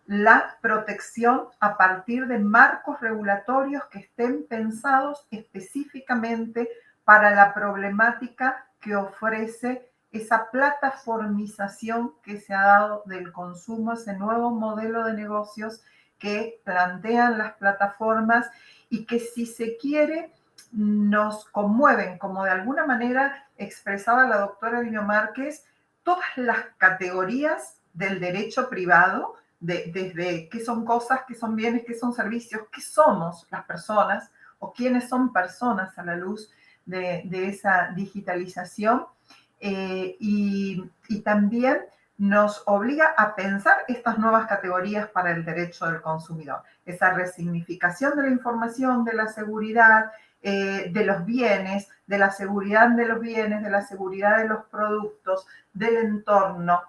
la protección a partir de marcos regulatorios que estén pensados específicamente para la problemática que ofrece esa plataformización que se ha dado del consumo, ese nuevo modelo de negocios que plantean las plataformas y que, si se quiere, nos conmueven, como de alguna manera expresaba la doctora Lino Márquez, todas las categorías del derecho privado, desde qué son cosas, qué son bienes, qué son servicios, qué somos las personas o quiénes son personas a la luz de esa digitalización. Y también nos obliga a pensar estas nuevas categorías para el derecho del consumidor. Esa resignificación de la información, de la seguridad, de los bienes, de la seguridad de los bienes, de la seguridad de los productos, del entorno,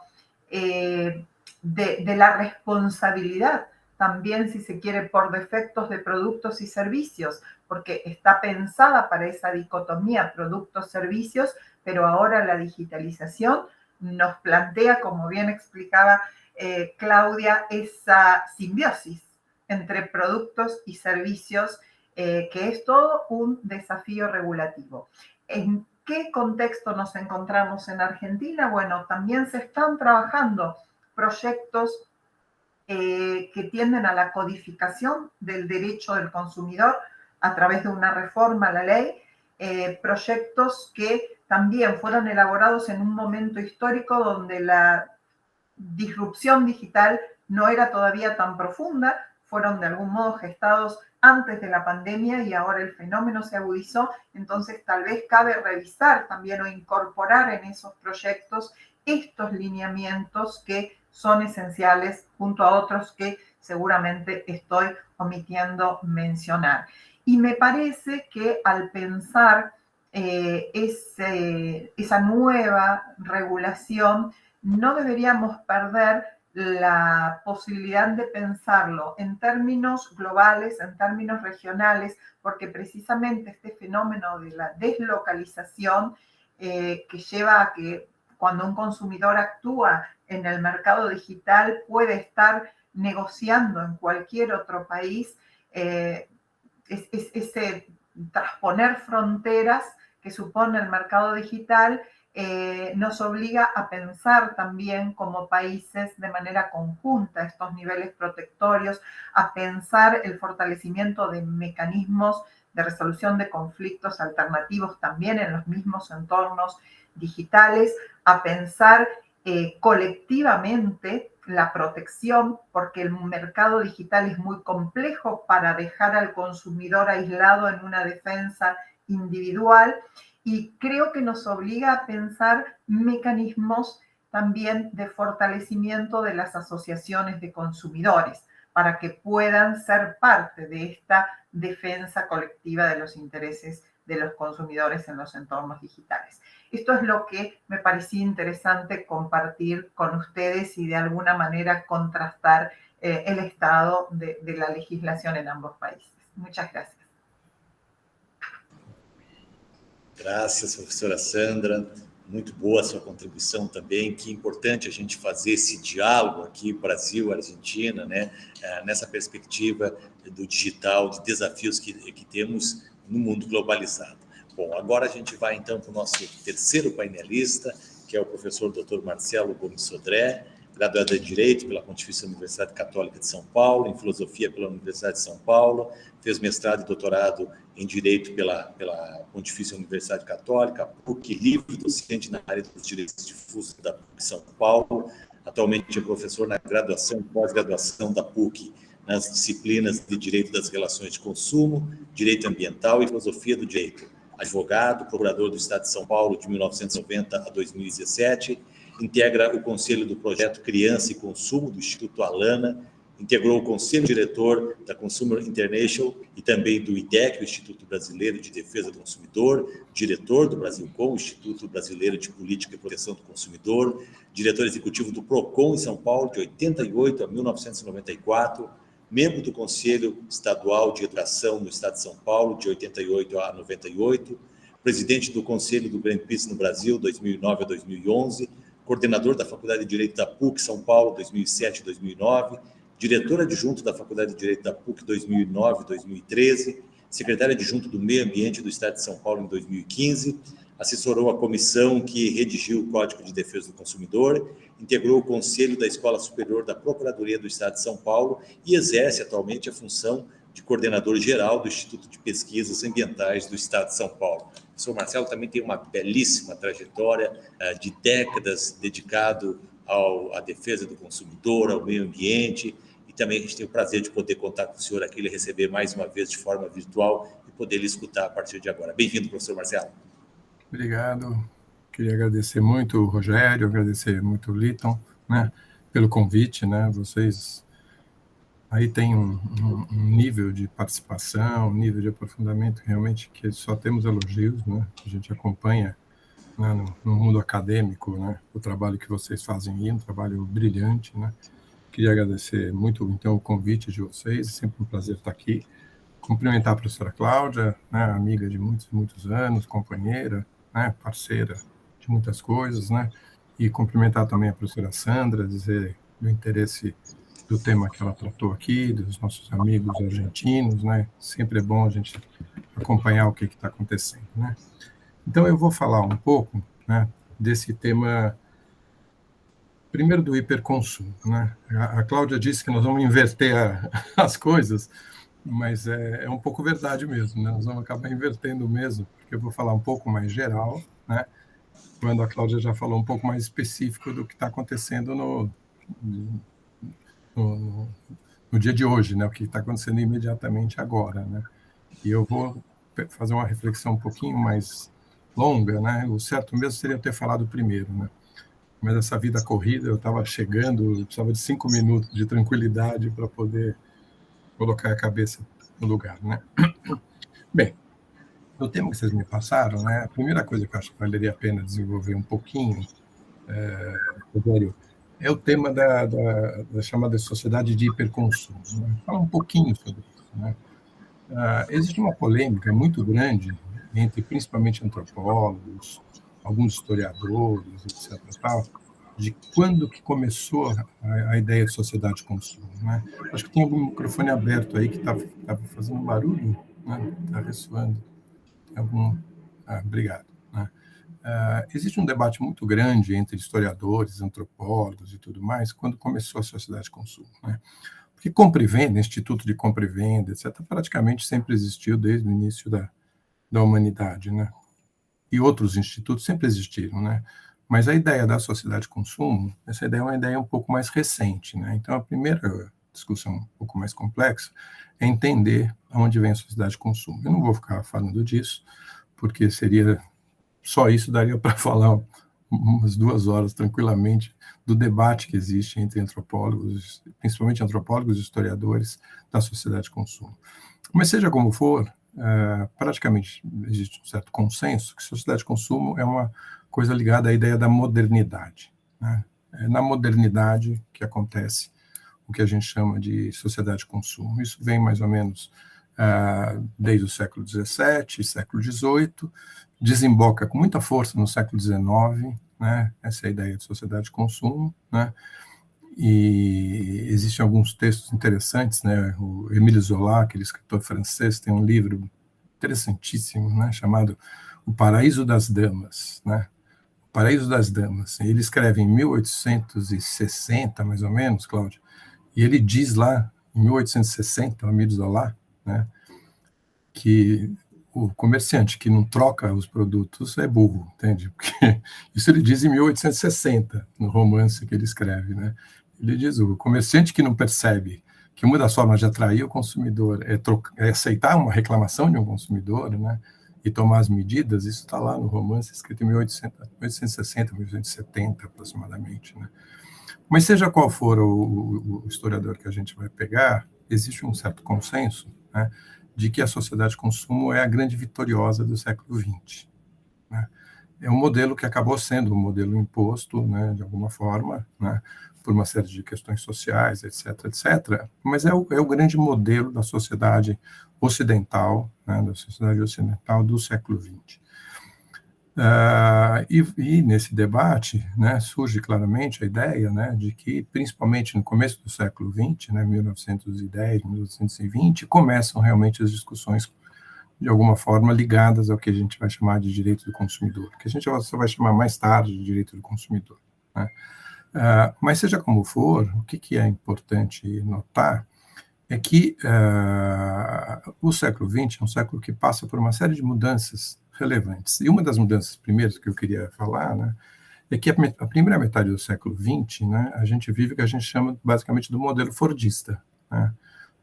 de la responsabilidad también, si se quiere, por defectos de productos y servicios, porque está pensada para esa dicotomía productos-servicios, pero ahora la digitalización nos plantea, como bien explicaba Claudia, esa simbiosis entre productos y servicios, que es todo un desafío regulativo. ¿En qué contexto nos encontramos en Argentina? Bueno, también se están trabajando proyectos que tienden a la codificación del derecho del consumidor a través de una reforma a la ley, proyectos que también fueron elaborados en un momento histórico donde la disrupción digital no era todavía tan profunda, fueron de algún modo gestados antes de la pandemia y ahora el fenómeno se agudizó, entonces tal vez cabe revisar también o incorporar en esos proyectos estos lineamientos que son esenciales junto a otros que seguramente estoy omitiendo mencionar. Y me parece que al pensar esa nueva regulación, no deberíamos perder la posibilidad de pensarlo en términos globales, en términos regionales, porque precisamente este fenómeno de la deslocalización que lleva a que cuando un consumidor actúa en el mercado digital puede estar negociando en cualquier otro país, ese trasponer fronteras que supone el mercado digital, nos obliga a pensar también como países de manera conjunta estos niveles protectorios, a pensar el fortalecimiento de mecanismos de resolución de conflictos alternativos también en los mismos entornos digitales, a pensar colectivamente la protección, porque el mercado digital es muy complejo para dejar al consumidor aislado en una defensa individual, y creo que nos obliga a pensar mecanismos también de fortalecimiento de las asociaciones de consumidores para que puedan ser parte de esta defensa colectiva de los intereses de los consumidores en los entornos digitales. Esto es lo que me parecía interesante compartir con ustedes y de alguna manera contrastar el estado de la legislación en ambos países. Muchas gracias. Graças, professora Sandra. Muito boa a sua contribuição também. Que importante a gente fazer esse diálogo aqui, Brasil-Argentina, né? Nessa perspectiva do digital, de desafios que temos no mundo globalizado. Bom, agora a gente vai então para o nosso terceiro painelista, que é o professor Dr. Marcelo Gomes Sodré, graduado em Direito pela Pontifícia Universidade Católica de São Paulo, em Filosofia pela Universidade de São Paulo, fez mestrado e doutorado em Direito pela Pontifícia Universidade Católica, PUC, livre docente na área dos direitos difusos da PUC São Paulo, atualmente é professor na graduação e pós-graduação da PUC, nas disciplinas de Direito das Relações de Consumo, Direito Ambiental e Filosofia do Direito. Advogado, procurador do Estado de São Paulo de 1990 a 2017, integra o Conselho do Projeto Criança e Consumo do Instituto Alana, integrou o Conselho Diretor da Consumer International e também do IDEC, o Instituto Brasileiro de Defesa do Consumidor, diretor do Brasilcom, o Instituto Brasileiro de Política e Proteção do Consumidor, diretor executivo do PROCON em São Paulo, de 88 a 1994, membro do Conselho Estadual de Educação no Estado de São Paulo, de 88 a 98, presidente do Conselho do Greenpeace no Brasil, 2009 a 2011, coordenador da Faculdade de Direito da PUC São Paulo, 2007 a 2009, diretor adjunto da Faculdade de Direito da PUC 2009 e 2013, secretário adjunto do Meio Ambiente do Estado de São Paulo em 2015, assessorou a comissão que redigiu o Código de Defesa do Consumidor, integrou o Conselho da Escola Superior da Procuradoria do Estado de São Paulo e exerce atualmente a função de coordenador geral do Instituto de Pesquisas Ambientais do Estado de São Paulo. O professor Marcelo também tem uma belíssima trajetória de décadas dedicado à defesa do consumidor, ao meio ambiente, e também a gente tem o prazer de poder contar com o senhor aqui, ele receber mais uma vez de forma virtual e poder lhe escutar a partir de agora. Bem-vindo, professor Marcelo. Obrigado. Queria agradecer muito o Rogério, agradecer muito o Liton, né, pelo convite, né, vocês aí tem um nível de participação, um nível de aprofundamento realmente que só temos elogios, né, a gente acompanha, né, no mundo acadêmico, né, o trabalho que vocês fazem aí, um trabalho brilhante, né. Queria agradecer muito, então, o convite de vocês, é sempre um prazer estar aqui. Cumprimentar a professora Cláudia, né, amiga de muitos anos, companheira, né, parceira de muitas coisas, né, e cumprimentar também a professora Sandra, dizer do interesse do tema que ela tratou aqui, dos nossos amigos argentinos, né, sempre é bom a gente acompanhar o que está acontecendo, né. Então, eu vou falar um pouco, né, desse tema. Primeiro do hiperconsumo, né? A Cláudia disse que nós vamos inverter as coisas, mas é um pouco verdade mesmo, né? Nós vamos acabar invertendo mesmo, porque eu vou falar um pouco mais geral, né? Quando a Cláudia já falou um pouco mais específico do que está acontecendo no dia de hoje, né? O que está acontecendo imediatamente agora, né? E eu vou fazer uma reflexão um pouquinho mais longa, né? O certo mesmo seria eu ter falado primeiro, né? Mas essa vida corrida, eu estava chegando, eu precisava de 5 minutos de tranquilidade para poder colocar a cabeça no lugar, né? Bem, o tema que vocês me passaram, né, a primeira coisa que eu acho que valeria a pena desenvolver um pouquinho, Rogério, é o tema da chamada sociedade de hiperconsumo, né? Fala um pouquinho sobre isso, né? Existe uma polêmica muito grande entre principalmente antropólogos, alguns historiadores, etc., tal, de quando que começou a ideia de sociedade de consumo, né? Acho que tem algum microfone aberto aí que está fazendo barulho, né? Está ressoando. Obrigado. Né? Existe um debate muito grande entre historiadores, antropólogos e tudo mais, quando começou a sociedade de consumo, né? Porque compra e venda, Instituto de Compra e Venda, etc., praticamente sempre existiu desde o início da humanidade, né? E outros institutos sempre existiram, né? Mas a ideia da sociedade de consumo, essa ideia é uma ideia um pouco mais recente, né? Então, a primeira discussão um pouco mais complexa é entender aonde vem a sociedade de consumo. Eu não vou ficar falando disso, porque seria só isso daria para falar umas 2 horas tranquilamente do debate que existe entre antropólogos, principalmente antropólogos e historiadores da sociedade de consumo. Mas seja como for, praticamente existe um certo consenso que sociedade de consumo é uma coisa ligada à ideia da modernidade, né? É na modernidade que acontece o que a gente chama de sociedade de consumo. Isso vem mais ou menos desde o século XVII, século XVIII, desemboca com muita força no século XIX, né? Essa é a ideia de sociedade de consumo, né? E existem alguns textos interessantes, né? O Émile Zola, aquele escritor francês, tem um livro interessantíssimo, né? Chamado O Paraíso das Damas, né? O Paraíso das Damas. Ele escreve em 1860, mais ou menos, Cláudio, e ele diz lá, em 1860, o Émile Zola, né? Que o comerciante que não troca os produtos é burro, entende? Porque isso ele diz em 1860, no romance que ele escreve, né? Ele diz, o comerciante que não percebe que uma das formas de atrair o consumidor é aceitar uma reclamação de um consumidor, né? e tomar as medidas, isso está lá no romance escrito em 1860, 1870 aproximadamente, né? Mas seja qual for o historiador que a gente vai pegar, existe um certo consenso, né, de que a sociedade de consumo é a grande vitoriosa do século XX. Né? É um modelo que acabou sendo um modelo imposto, né, de alguma forma, né, por uma série de questões sociais, etc., etc., mas é o grande modelo da sociedade ocidental, né, da sociedade ocidental do século XX. E nesse debate, né, surge claramente a ideia, né, de que, principalmente no começo do século XX, né, 1910, 1920, começam realmente as discussões, de alguma forma, ligadas ao que a gente vai chamar de direito do consumidor, que a gente só vai chamar mais tarde de direito do consumidor. Né? Mas, seja como for, o que é importante notar é que o século XX é um século que passa por uma série de mudanças relevantes. E uma das mudanças primeiras que eu queria falar, né, é que a primeira metade do século XX, né, a gente vive o que a gente chama basicamente do modelo fordista, né,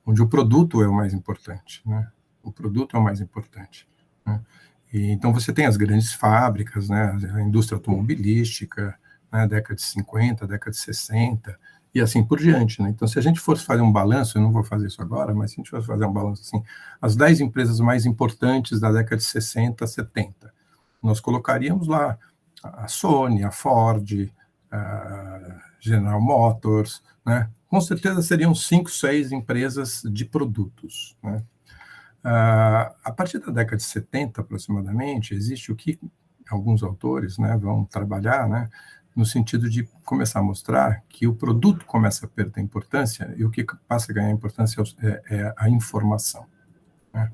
onde o produto é o mais importante. Né, o produto é o mais importante. Né, e, então você tem as grandes fábricas, né, a indústria automobilística, né, década de 50, década de 60, e assim por diante. Né? Então, se a gente fosse fazer um balanço, eu não vou fazer isso agora, mas se a gente fosse fazer um balanço assim, as 10 empresas mais importantes da década de 60, 70, nós colocaríamos lá a Sony, a Ford, a General Motors, né? Com certeza seriam 5, 6 empresas de produtos. Né? A partir da década de 70, aproximadamente, existe o que alguns autores, né, vão trabalhar, né, no sentido de começar a mostrar que o produto começa a perder importância e o que passa a ganhar importância é a informação. Né?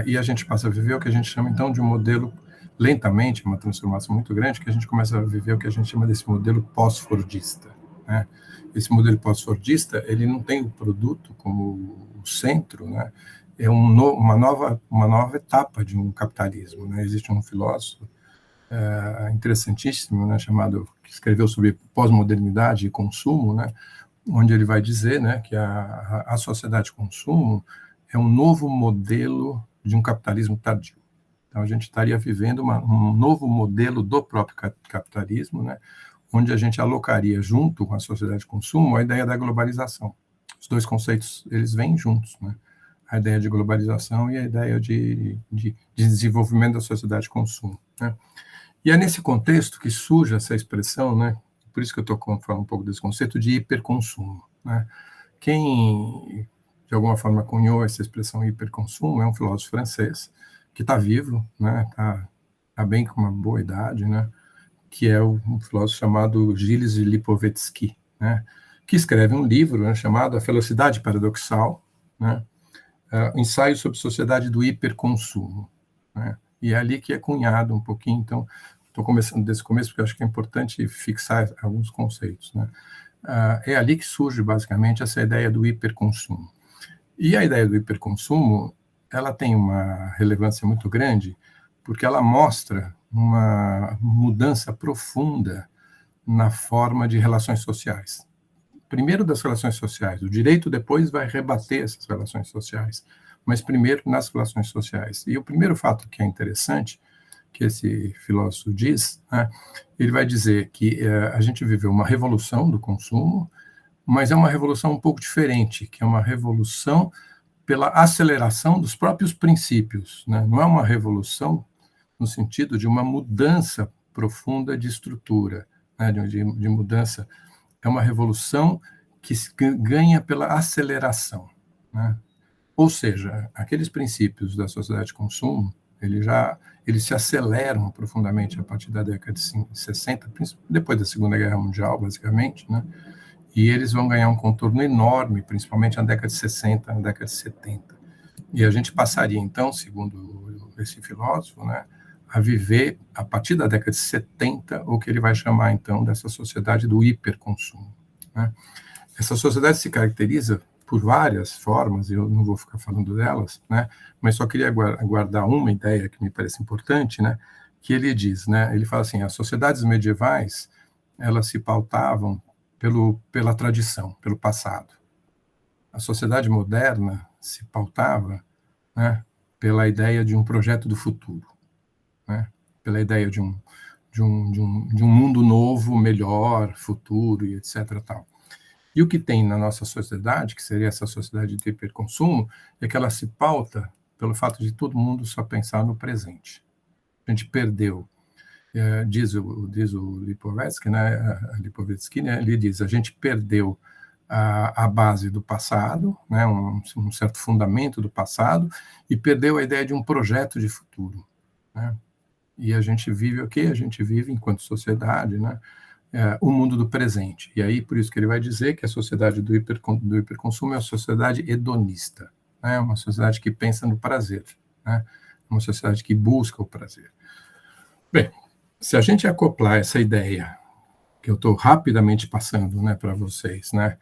E a gente passa a viver o que a gente chama, então, de um modelo, lentamente, uma transformação muito grande, que a gente começa a viver o que a gente chama desse modelo pós-fordista. Né? Esse modelo pós-fordista, ele não tem o produto como o centro, né? É uma nova etapa de um capitalismo. Né? Existe um filósofo interessantíssimo, né, que escreveu sobre pós-modernidade e consumo, né, onde ele vai dizer, né, que a sociedade de consumo é um novo modelo de um capitalismo tardio. Então, a gente estaria vivendo um novo modelo do próprio capitalismo, né, onde a gente alocaria junto com a sociedade de consumo a ideia da globalização. Os dois conceitos, eles vêm juntos, né? A ideia de globalização e a ideia de desenvolvimento da sociedade de consumo. Né? E é nesse contexto que surge essa expressão, né? Por isso que eu estou falando um pouco desse conceito de hiperconsumo. Né? Quem, de alguma forma, cunhou essa expressão hiperconsumo é um filósofo francês que está vivo, né? Tá bem com uma boa idade, né? Que é um filósofo chamado Gilles de Lipovetsky, né? Que escreve um livro, né, chamado A Velocidade Paradoxal, né? Ensaio sobre sociedade do hiperconsumo. Né? E é ali que é cunhado um pouquinho, então, estou começando desse começo, porque eu acho que é importante fixar alguns conceitos. Né? É ali que surge, basicamente, essa ideia do hiperconsumo. E a ideia do hiperconsumo, ela tem uma relevância muito grande, porque ela mostra uma mudança profunda na forma de relações sociais. Primeiro das relações sociais, o direito depois vai rebater essas relações sociais, mas primeiro nas relações sociais. E o primeiro fato que é interessante, que esse filósofo diz, né, ele vai dizer que a gente viveu uma revolução do consumo, mas é uma revolução um pouco diferente, que é uma revolução pela aceleração dos próprios princípios. Né? Não é uma revolução no sentido de uma mudança profunda de estrutura, né, de mudança. É uma revolução que ganha pela aceleração. Né? Ou seja, aqueles princípios da sociedade de consumo, eles se aceleram profundamente a partir da década de 60, depois da Segunda Guerra Mundial, basicamente, né? E eles vão ganhar um contorno enorme, principalmente na década de 60, na década de 70. E a gente passaria, então, segundo esse filósofo, né, a viver, a partir da década de 70, o que ele vai chamar, então, dessa sociedade do hiperconsumo. Né? Essa sociedade se caracteriza por várias formas, eu não vou ficar falando delas, né? Mas só queria guardar uma ideia que me parece importante, né? Que ele diz, né? Ele fala assim, as sociedades medievais, elas se pautavam pela tradição, pelo passado. A sociedade moderna se pautava, né, pela ideia de um projeto do futuro, né? Pela ideia de um mundo novo, melhor, futuro e etc. Tal. E o que tem na nossa sociedade, que seria essa sociedade de hiperconsumo, é que ela se pauta pelo fato de todo mundo só pensar no presente. A gente perdeu, diz o Lipovetsky, né, ele diz, a gente perdeu a base do passado, né, um certo fundamento do passado, e perdeu a ideia de um projeto de futuro, né? E a gente vive o quê? A gente vive, enquanto sociedade, né, o mundo do presente. E aí, por isso que ele vai dizer que a sociedade do hiperconsumo é uma sociedade hedonista, né? Uma sociedade que pensa no prazer, né? Uma sociedade que busca o prazer. Bem, se a gente acoplar essa ideia, que eu estou rapidamente passando, né, para vocês, né,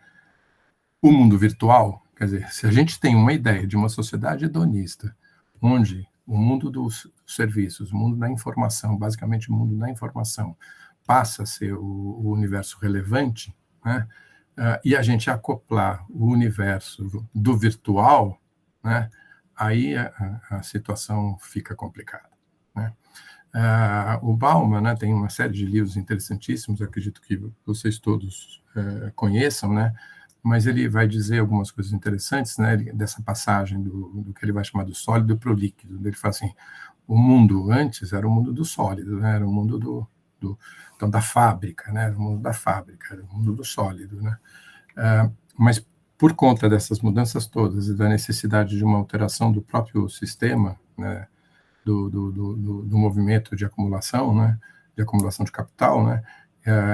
o mundo virtual, quer dizer, se a gente tem uma ideia de uma sociedade hedonista, onde o mundo dos serviços, o mundo da informação, basicamente o mundo da informação, passa a ser o universo relevante, né, e a gente acoplar o universo do virtual, né, aí a situação fica complicada, né? O Bauman, né, tem uma série de livros interessantíssimos, acredito que vocês todos conheçam, né, mas ele vai dizer algumas coisas interessantes, né, dessa passagem do que ele vai chamar do sólido para o líquido. Ele fala assim, o mundo antes era o mundo do sólido, né, era o mundo então, da fábrica, né, era o mundo da fábrica, era o mundo do sólido, né, mas por conta dessas mudanças todas e da necessidade de uma alteração do próprio sistema, né, do movimento de acumulação, né, de acumulação de capital, né,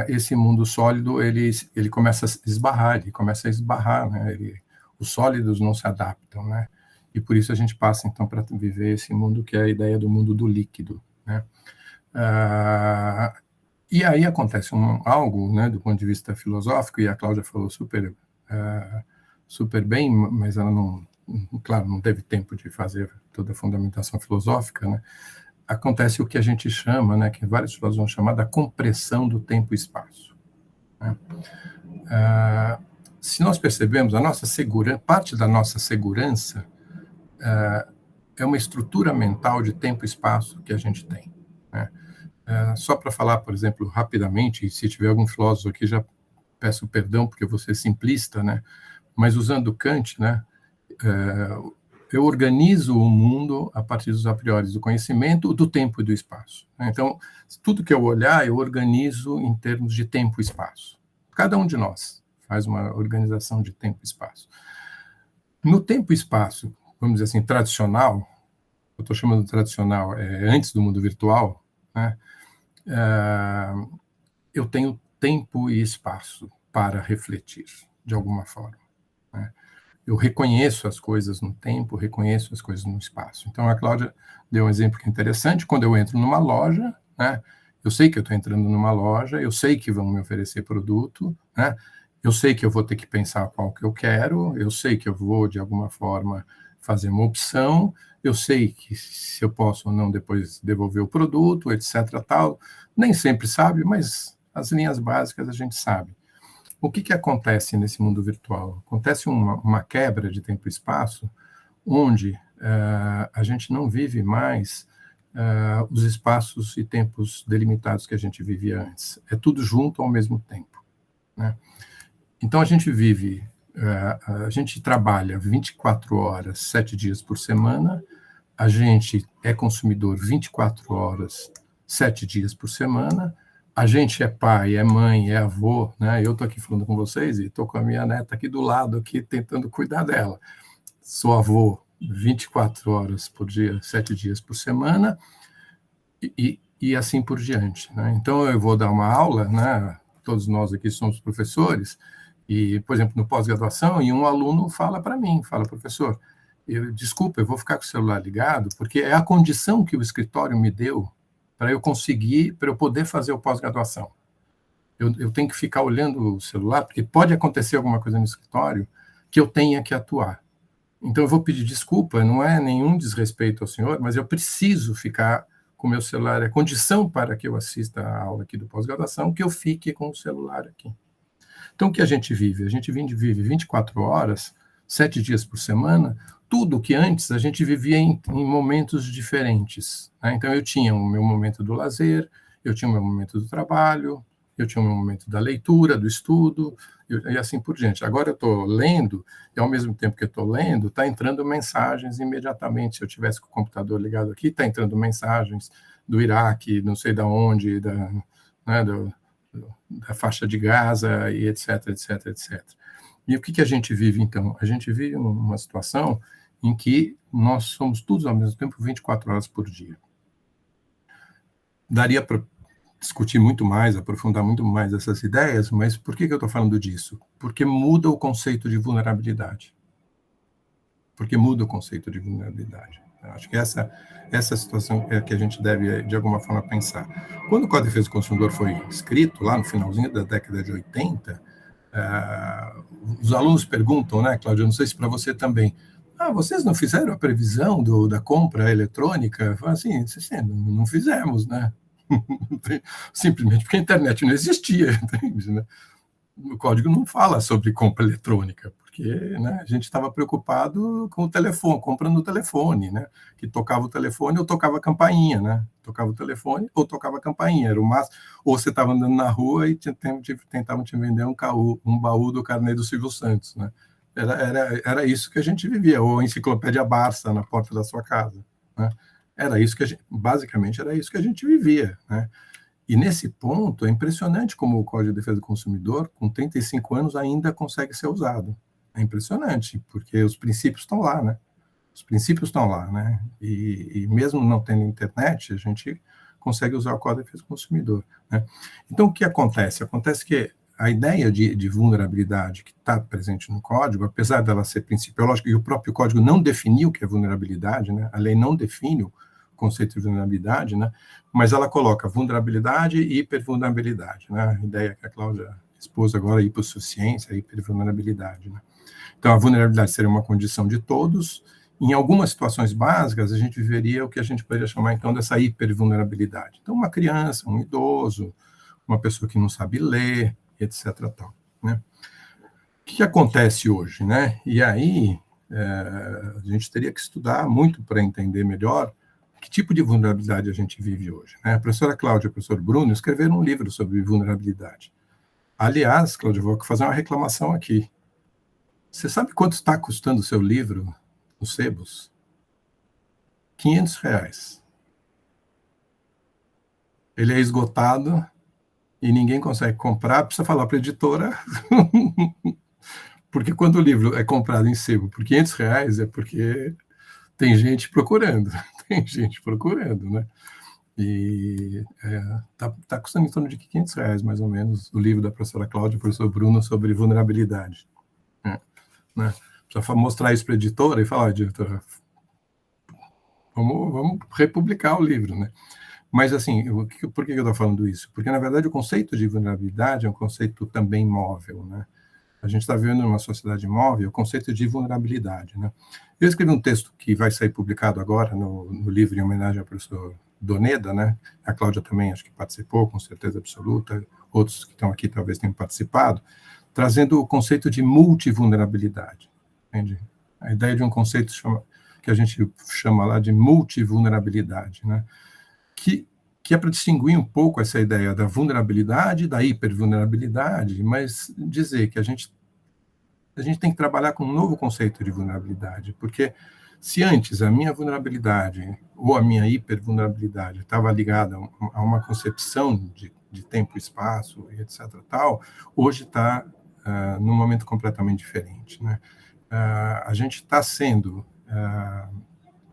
esse mundo sólido ele começa a esbarrar, né, os sólidos não se adaptam, né, e por isso a gente passa então para viver esse mundo que é a ideia do mundo do líquido, né. E aí acontece algo, né, do ponto de vista filosófico, e a Cláudia falou super bem, mas ela não teve tempo de fazer toda a fundamentação filosófica, né? Acontece o que a gente chama, né, que vários filósofos vão chamar da compressão do tempo e espaço, né? Se nós percebemos, parte da nossa segurança é uma estrutura mental de tempo e espaço que a gente tem, né? Só para falar, por exemplo, rapidamente, e se tiver algum filósofo aqui, já peço perdão, porque eu vou ser simplista, né? Mas usando Kant, né, eu organizo o mundo a partir dos a priori do conhecimento, do tempo e do espaço. Então, tudo que eu olhar, eu organizo em termos de tempo e espaço. Cada um de nós faz uma organização de tempo e espaço. No tempo e espaço, vamos dizer assim, tradicional, eu estou chamando de tradicional, antes do mundo virtual, né, eu tenho tempo e espaço para refletir, de alguma forma, né? Eu reconheço as coisas no tempo, reconheço as coisas no espaço. Então, a Cláudia deu um exemplo que é interessante. Quando eu entro numa loja, né, eu sei que eu estou entrando numa loja, eu sei que vão me oferecer produto, né, eu sei que eu vou ter que pensar qual que eu quero, eu sei que eu vou, de alguma forma, fazer uma opção, eu sei que se eu posso ou não depois devolver o produto, etc. Tal. Nem sempre sabe, mas as linhas básicas a gente sabe. O que acontece nesse mundo virtual? Acontece uma quebra de tempo e espaço, onde a gente não vive mais os espaços e tempos delimitados que a gente vivia antes. É tudo junto ao mesmo tempo, né? Então, a gente trabalha 24 horas, 7 dias por semana, a gente é consumidor 24 horas, 7 dias por semana, a gente é pai, é mãe, é avô, né? Eu estou aqui falando com vocês e estou com a minha neta aqui do lado, aqui tentando cuidar dela. Sou avô 24 horas por dia, 7 dias por semana, e assim por diante, né? Então, eu vou dar uma aula, né? Todos nós aqui somos professores, e, por exemplo, no pós-graduação, e um aluno fala para mim, professor, desculpa, eu vou ficar com o celular ligado, porque é a condição que o escritório me deu para eu poder fazer o pós-graduação. Eu tenho que ficar olhando o celular, porque pode acontecer alguma coisa no escritório que eu tenha que atuar. Então, eu vou pedir desculpa, não é nenhum desrespeito ao senhor, mas eu preciso ficar com o meu celular. É condição para que eu assista a aula aqui do pós-graduação, que eu fique com o celular aqui. Então, o que a gente vive? A gente vive 24 horas, 7 dias por semana, tudo que antes a gente vivia em momentos diferentes, né? Então, eu tinha o meu momento do lazer, eu tinha o meu momento do trabalho, eu tinha o meu momento da leitura, do estudo, e assim por diante. Agora eu estou lendo, e ao mesmo tempo que eu estou lendo, está entrando mensagens imediatamente. Se eu tivesse com o computador ligado aqui, está entrando mensagens do Iraque, não sei de onde, né, da faixa de Gaza, e etc, etc, etc. E o que a gente vive, então? A gente vive uma situação em que nós somos todos ao mesmo tempo 24 horas por dia. Daria para discutir muito mais, aprofundar muito mais essas ideias, mas por que eu estou falando disso? Porque muda o conceito de vulnerabilidade. Porque muda o conceito de vulnerabilidade. Eu acho que essa situação é que a gente deve, de alguma forma, pensar. Quando o Código de Defesa do Consumidor foi escrito, lá no finalzinho da década de 80, os alunos perguntam, né, Cláudio, não sei se para você também, vocês não fizeram a previsão da compra eletrônica? Falo assim, não fizemos, né? Simplesmente porque a internet não existia, entende, né? O código não fala sobre compra eletrônica, porque, né, a gente estava preocupado com o telefone, comprando o telefone, né? Que tocava o telefone ou tocava a campainha, né? Tocava o telefone ou tocava a campainha, era o máximo. Ou você estava andando na rua e tentavam te vender um baú do carnê do Silvio Santos, né? Era isso que a gente vivia, ou a enciclopédia Barça na porta da sua casa, né? Era isso que basicamente era isso que a gente vivia, né? E nesse ponto é impressionante como o Código de Defesa do Consumidor, com 35 anos, ainda consegue ser usado. É impressionante, porque os princípios estão lá, né? Os princípios estão lá, né? E mesmo não tendo internet, a gente consegue usar o Código de Defesa do Consumidor, né? Então, o que acontece? Acontece que a ideia de vulnerabilidade que está presente no código, apesar dela ser principiológica, e o próprio código não definiu o que é vulnerabilidade, né? A lei não define o conceito de vulnerabilidade, né? Mas ela coloca vulnerabilidade e hipervulnerabilidade, né? A ideia que a Cláudia expôs agora, hipossuficiência, hipervulnerabilidade, né? Então, a vulnerabilidade seria uma condição de todos. Em algumas situações básicas, a gente viveria o que a gente poderia chamar, então, dessa hipervulnerabilidade. Então, uma criança, um idoso, uma pessoa que não sabe ler, etc. Tal, né? O que acontece hoje, né? E aí, a gente teria que estudar muito para entender melhor que tipo de vulnerabilidade a gente vive hoje, né? A professora Cláudia e o professor Bruno escreveram um livro sobre vulnerabilidade. Aliás, Cláudia, eu vou fazer uma reclamação aqui. Você sabe quanto está custando o seu livro nos sebos? R$500. Ele é esgotado e ninguém consegue comprar, precisa falar para a editora, porque quando o livro é comprado em sebo por R$500, é porque tem gente procurando, né? E tá custando em torno de R$500, mais ou menos, o livro da professora Cláudia e do professor Bruno sobre vulnerabilidade. Né? Precisa mostrar isso para a editora e falar, editora, vamos republicar o livro, né? Mas, assim, por que eu estou falando isso? Porque, na verdade, o conceito de vulnerabilidade é um conceito também móvel, né? A gente está vivendo numa sociedade móvel, o conceito de vulnerabilidade, né? Eu escrevi um texto que vai sair publicado agora no livro em homenagem ao professor Doneda, né? A Cláudia também acho que participou, com certeza absoluta, outros que estão aqui talvez tenham participado, trazendo o conceito de multivulnerabilidade, entende? A ideia de um conceito que a gente chama lá de multivulnerabilidade, né? Que é para distinguir um pouco essa ideia da vulnerabilidade, da hipervulnerabilidade, mas dizer que a gente tem que trabalhar com um novo conceito de vulnerabilidade, porque se antes a minha vulnerabilidade ou a minha hipervulnerabilidade estava ligada a uma concepção de tempo e espaço, e etc. tal, hoje está num momento completamente diferente, né? A gente está sendo,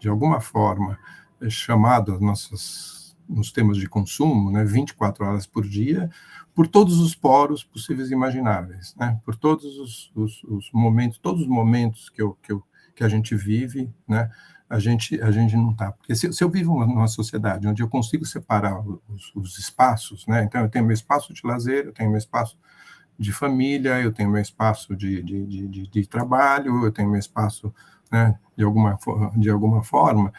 de alguma forma, chamado nos temas de consumo, né, 24 horas por dia, por todos os poros possíveis e imagináveis, né, por todos os momentos, todos os momentos que a gente vive, né, a gente não está. Porque se eu vivo numa sociedade onde eu consigo separar os espaços, né, então eu tenho meu espaço de lazer, eu tenho meu espaço de família, eu tenho meu espaço de trabalho, eu tenho meu espaço, né, de alguma forma,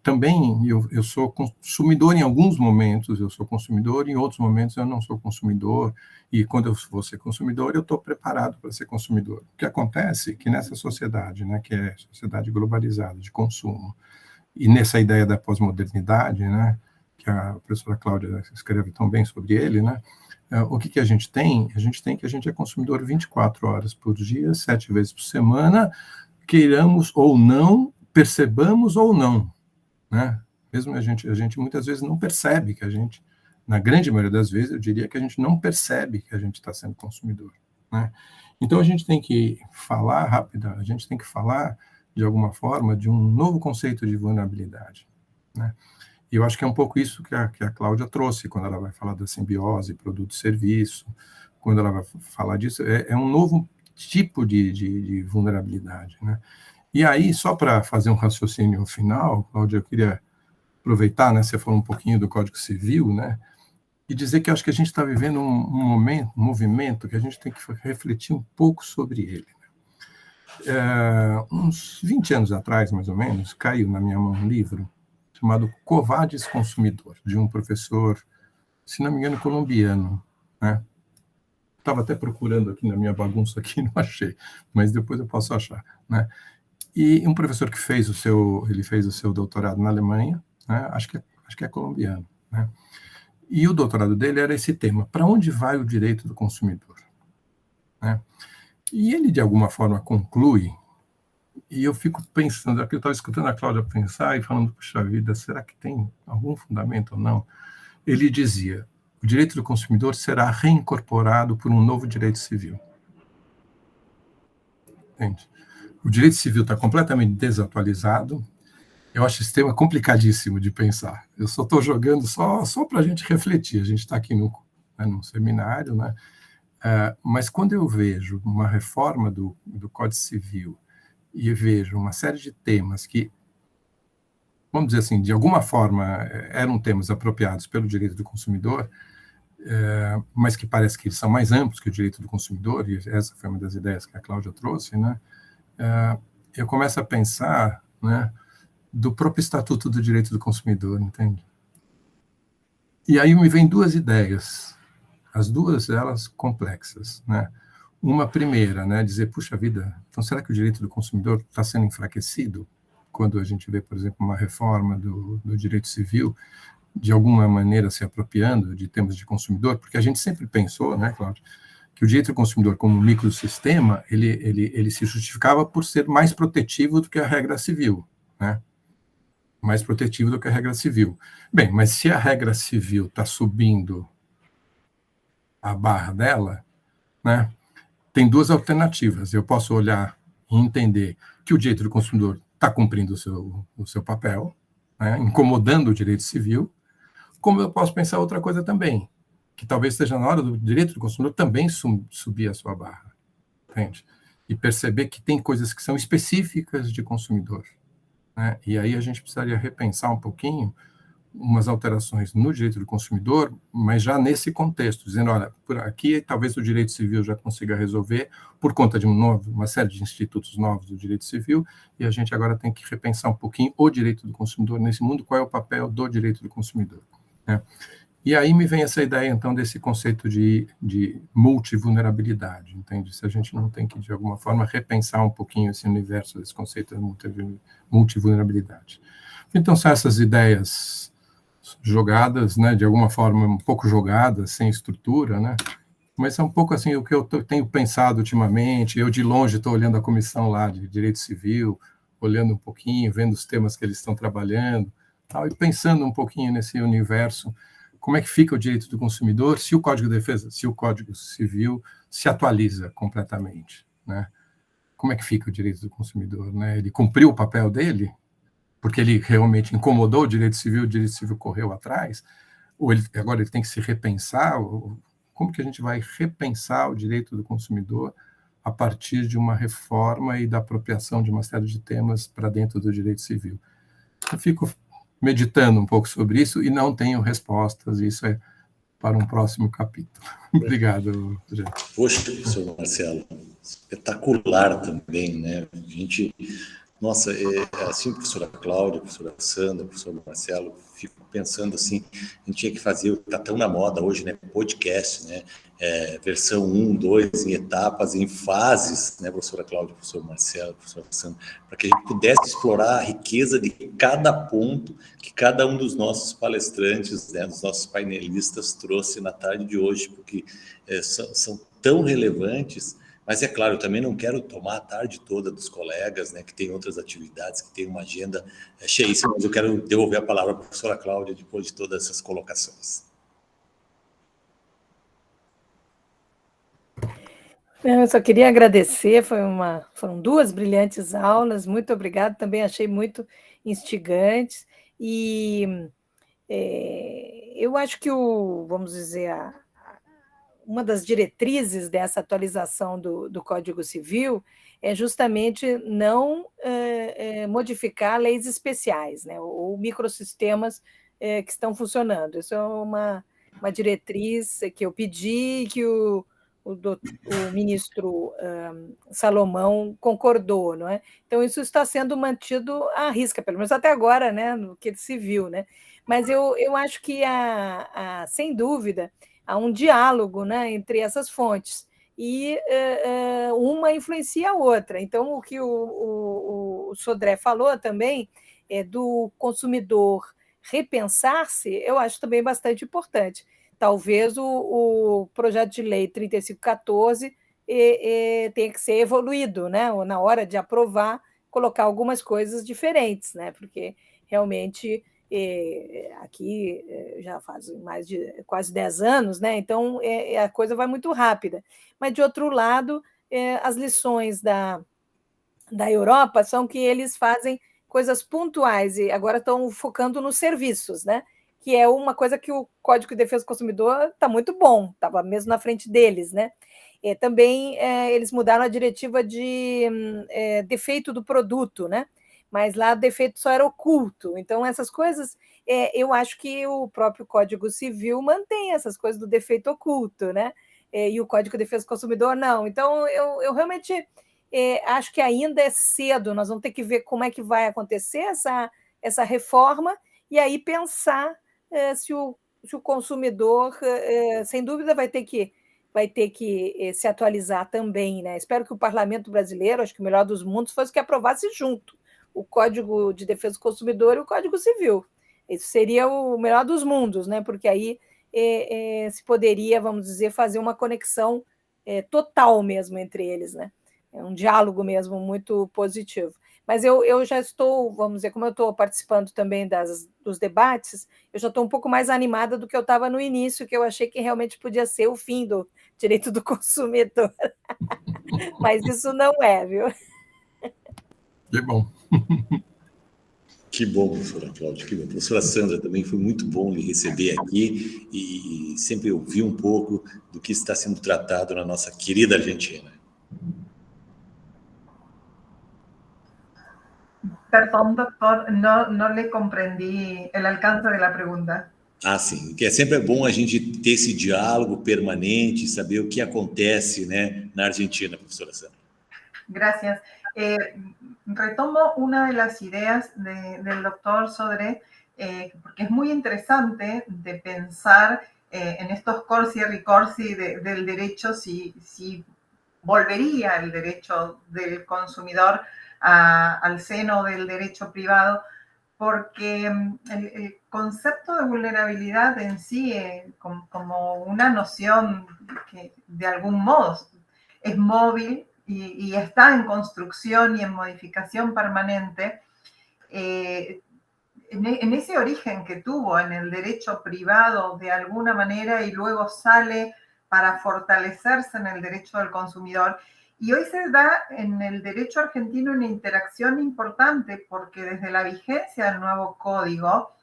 Também eu sou consumidor em alguns momentos, eu sou consumidor, em outros momentos eu não sou consumidor, e quando eu vou ser consumidor, eu estou preparado para ser consumidor. O que acontece é que nessa sociedade, né, que é sociedade globalizada de consumo, e nessa ideia da pós-modernidade, né, que a professora Cláudia escreve tão bem sobre ele, né, o que a gente tem? A gente tem que a gente é consumidor 24 horas por dia, 7 vezes por semana, queiramos ou não, percebamos ou não, né? Mesmo a gente muitas vezes não percebe que a gente, na grande maioria das vezes, eu diria que a gente não percebe que a gente está sendo consumidor, né? Então a gente tem que falar a gente tem que falar de alguma forma de um novo conceito de vulnerabilidade, né? E eu acho que é um pouco isso que a Cláudia trouxe quando ela vai falar da simbiose, produto e serviço, quando ela vai falar disso, é um novo tipo de vulnerabilidade, né? E aí, só para fazer um raciocínio final, Cláudia, eu queria aproveitar, né, você falou um pouquinho do Código Civil, né, e dizer que eu acho que a gente está vivendo um movimento que a gente tem que refletir um pouco sobre ele. Uns 20 anos atrás, mais ou menos, caiu na minha mão um livro chamado Covadis Consumidor, de um professor, se não me engano, colombiano, né? Estava até procurando aqui na minha bagunça aqui, não achei, mas depois eu posso achar, né? E um professor que fez o seu doutorado na Alemanha, né? Acho que é colombiano, né? E o doutorado dele era esse tema: para onde vai o direito do consumidor, né? E ele, de alguma forma, conclui, e eu fico pensando, aqui eu estava escutando a Cláudia pensar e falando, puxa vida, será que tem algum fundamento ou não? Ele dizia: o direito do consumidor será reincorporado por um novo direito civil. Entende? O direito civil está completamente desatualizado. Eu acho esse tema complicadíssimo de pensar. Eu só estou jogando só para a gente refletir. A gente está aqui num seminário, né? Mas quando eu vejo uma reforma do Código Civil e vejo uma série de temas que, vamos dizer assim, de alguma forma eram temas apropriados pelo direito do consumidor, mas que parece que eles são mais amplos que o direito do consumidor, e essa foi uma das ideias que a Cláudia trouxe, né? Eu começo a pensar, né, do próprio Estatuto do Direito do Consumidor, entende? E aí me vem duas ideias, as duas elas complexas, né? Uma primeira, né, dizer, puxa vida, então será que o direito do consumidor está sendo enfraquecido quando a gente vê, por exemplo, uma reforma do direito civil, de alguma maneira se apropriando de temas de consumidor? Porque a gente sempre pensou, né, Cláudio, que o direito do consumidor como microsistema, ele se justificava por ser mais protetivo do que a regra civil, né? Mais protetivo do que a regra civil. Bem, mas se a regra civil está subindo a barra dela, né, tem duas alternativas. Eu posso olhar e entender que o direito do consumidor está cumprindo o seu papel, né, incomodando o direito civil, como eu posso pensar outra coisa também, que talvez esteja na hora do direito do consumidor também subir a sua barra, entende? E perceber que tem coisas que são específicas de consumidor, né? E aí a gente precisaria repensar um pouquinho umas alterações no direito do consumidor, mas já nesse contexto, dizendo, olha, por aqui talvez o direito civil já consiga resolver por conta de uma série de institutos novos do direito civil, e a gente agora tem que repensar um pouquinho o direito do consumidor nesse mundo, qual é o papel do direito do consumidor, né? E aí me vem essa ideia, então, desse conceito de multivulnerabilidade, entende? Se a gente não tem que, de alguma forma, repensar um pouquinho esse universo, desse conceito de multivulnerabilidade. Então, são essas ideias jogadas, né, de alguma forma, um pouco jogadas, sem estrutura, né? Mas é um pouco assim o que eu tenho pensado ultimamente. Eu, de longe, estou olhando a comissão lá de Direito Civil, olhando um pouquinho, vendo os temas que eles estão trabalhando, tal, e pensando um pouquinho nesse universo. Como é que fica o direito do consumidor se o Código de Defesa, se o Código Civil se atualiza completamente, né? Como é que fica o direito do consumidor, né? Ele cumpriu o papel dele, porque ele realmente incomodou o direito civil correu atrás, ou agora ele tem que se repensar? Como que a gente vai repensar o direito do consumidor a partir de uma reforma e da apropriação de uma série de temas para dentro do direito civil? Eu fico meditando um pouco sobre isso e não tenho respostas, isso é para um próximo capítulo. Obrigado, Poxa, professor Marcelo, espetacular também, né? A gente Nossa, assim, professora Cláudia, professora Sandra, professor Marcelo, fico pensando assim, a gente tinha que fazer, está tão na moda hoje, né, podcast, né, versão 1, 2, em etapas, em fases, né, professora Cláudia, professor Marcelo, professora Sandra, para que a gente pudesse explorar a riqueza de cada ponto que cada um dos nossos palestrantes, né, dos nossos painelistas trouxe na tarde de hoje, porque são tão relevantes. Mas é claro, eu também não quero tomar a tarde toda dos colegas, né, que têm outras atividades, que têm uma agenda cheíssima, mas eu quero devolver a palavra à professora Cláudia depois de todas essas colocações. Eu só queria agradecer, foram 2 brilhantes aulas, muito obrigada, também achei muito instigantes, e eu acho que vamos dizer, uma das diretrizes dessa atualização do Código Civil é justamente não modificar leis especiais, né, ou microsistemas que estão funcionando. Isso é uma diretriz que eu pedi, que o ministro Salomão concordou, não é? Então, isso está sendo mantido à risca, pelo menos até agora, né, no que se viu, né? Mas eu acho que, sem dúvida, há um diálogo, né, entre essas fontes, e uma influencia a outra. Então, o que o Sodré falou também do consumidor repensar-se, eu acho também bastante importante. Talvez o projeto de lei 3514 tenha que ser evoluído, né, ou na hora de aprovar, colocar algumas coisas diferentes, né, porque realmente aqui já faz mais de quase 10 anos, né? Então a coisa vai muito rápida. Mas, de outro lado, as lições da Europa são que eles fazem coisas pontuais e agora estão focando nos serviços, né? Que é uma coisa que o Código de Defesa do Consumidor está muito bom, estava mesmo na frente deles, né? Também eles mudaram a diretiva de defeito do produto, né? Mas lá o defeito só era oculto. Então, essas coisas, eu acho que o próprio Código Civil mantém essas coisas do defeito oculto, né? E o Código de Defesa do Consumidor não. Então, eu realmente acho que ainda é cedo, nós vamos ter que ver como é que vai acontecer essa reforma e aí pensar se o consumidor, sem dúvida, vai ter que se atualizar também, né? Espero que o Parlamento brasileiro, acho que o melhor dos mundos, fosse que aprovasse junto o Código de Defesa do Consumidor e o Código Civil. Isso seria o melhor dos mundos, né? Porque aí se poderia, vamos dizer, fazer uma conexão total mesmo entre eles, né? É um diálogo mesmo muito positivo. Mas eu já estou, vamos dizer, como eu estou participando também dos debates, eu já estou um pouco mais animada do que eu estava no início, que eu achei que realmente podia ser o fim do direito do consumidor. Mas isso não é, viu? Que bom. Que bom, professora Cláudia, que bom. Professora Sandra, também foi muito bom lhe receber aqui e sempre ouvir um pouco do que está sendo tratado na nossa querida Argentina. Perdón, doctor, no le comprendí el alcance de la pregunta. Ah, sim, que sempre é bom a gente ter esse diálogo permanente, saber o que acontece, né, na Argentina, professora Sandra. Gracias. Retomo una de las ideas del doctor Sodré, porque es muy interesante de pensar en estos corsi y ricorsi del derecho, si volvería el derecho del consumidor al seno del derecho privado, porque el concepto de vulnerabilidad en sí, como una noción que de algún modo es móvil y está en construcción y en modificación permanente, en ese origen que tuvo en el derecho privado de alguna manera y luego sale para fortalecerse en el derecho del consumidor. Y hoy se da en el derecho argentino una interacción importante porque desde la vigencia del nuevo código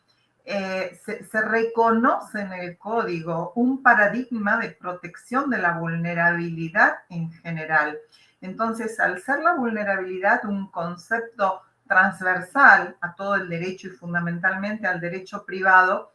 se reconoce en el código un paradigma de protección de la vulnerabilidad en general. Entonces, al ser la vulnerabilidad un concepto transversal a todo el derecho y fundamentalmente al derecho privado,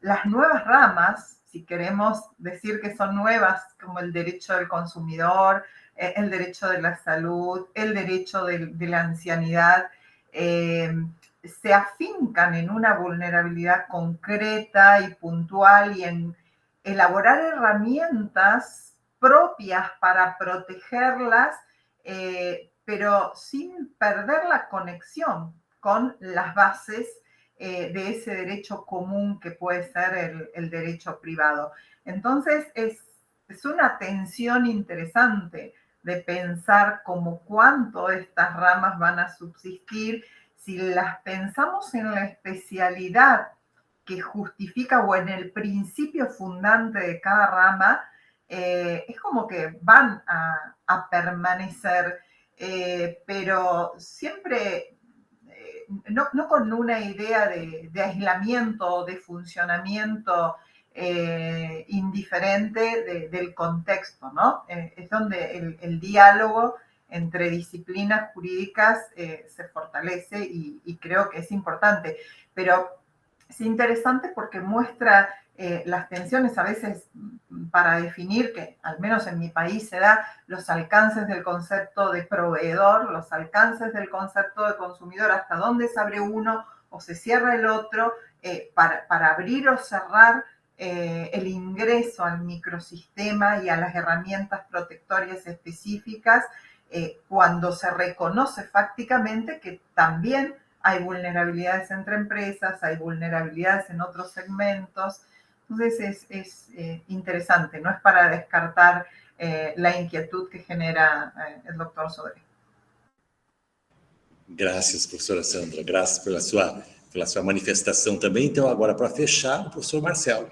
las nuevas ramas, si queremos decir que son nuevas, como el derecho del consumidor, el derecho de la salud, el derecho de la ancianidad, se afincan en una vulnerabilidad concreta y puntual y en elaborar herramientas propias para protegerlas, pero sin perder la conexión con las bases de ese derecho común que puede ser el derecho privado. Entonces, es una tensión interesante de pensar como cuánto estas ramas van a subsistir si las pensamos en la especialidad que justifica o en el principio fundante de cada rama, es como que van a permanecer, pero siempre no con una idea de aislamiento, de funcionamiento indiferente del contexto, ¿no? Es donde el diálogo entre disciplinas jurídicas se fortalece y creo que es importante. Pero es interesante porque muestra las tensiones a veces para definir, que al menos en mi país se da, los alcances del concepto de proveedor, los alcances del concepto de consumidor, hasta dónde se abre uno o se cierra el otro, para abrir o cerrar el ingreso al microsistema y a las herramientas protectorias específicas, cuando se reconoce fácticamente que también hay vulnerabilidades entre empresas, hay vulnerabilidades en otros segmentos. Entonces es interesante, no es para descartar la inquietud que genera el doctor Sodré. Graças, professora Sandra, graças pela sua manifestação também. Então, agora, para fechar, o professor Marcelo.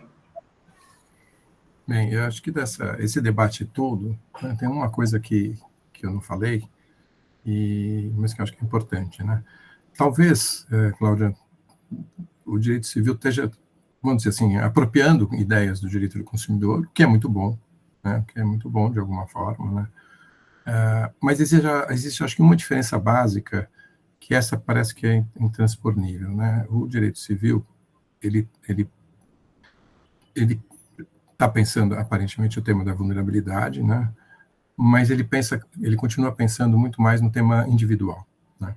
Bem, eu acho que esse debate todo, né, tem uma coisa que eu não falei, mas que eu acho que é importante, né? Talvez, Cláudia, o direito civil esteja, vamos dizer assim, apropriando ideias do direito do consumidor, que é muito bom, né? Que é muito bom de alguma forma, né? Mas existe, acho que, uma diferença básica, que essa parece que é intransponível, né? O direito civil, ele está pensando, aparentemente, o tema da vulnerabilidade, né? Mas ele continua pensando muito mais no tema individual, né?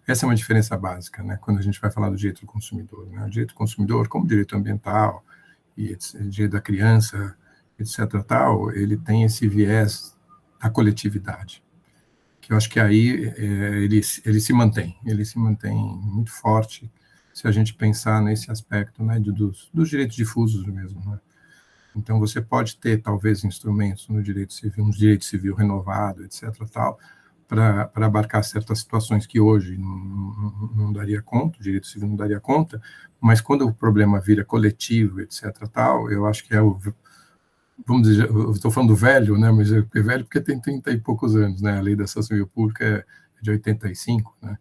Essa é uma diferença básica, né? Quando a gente vai falar do direito do consumidor, né? O direito do consumidor, como direito ambiental e direito da criança, etc. tal, ele tem esse viés da coletividade, que eu acho que aí ele se mantém muito forte se a gente pensar nesse aspecto, né, dos direitos difusos mesmo, né? Então, você pode ter, talvez, instrumentos no direito civil, um direito civil renovado, etc., tal, para abarcar certas situações que hoje não daria conta, o direito civil não daria conta, mas quando o problema vira coletivo, etc., tal, eu acho que vamos dizer, eu estou falando velho, né, mas é velho porque tem 30 e poucos anos, né, a lei da ação civil pública é de 85, né,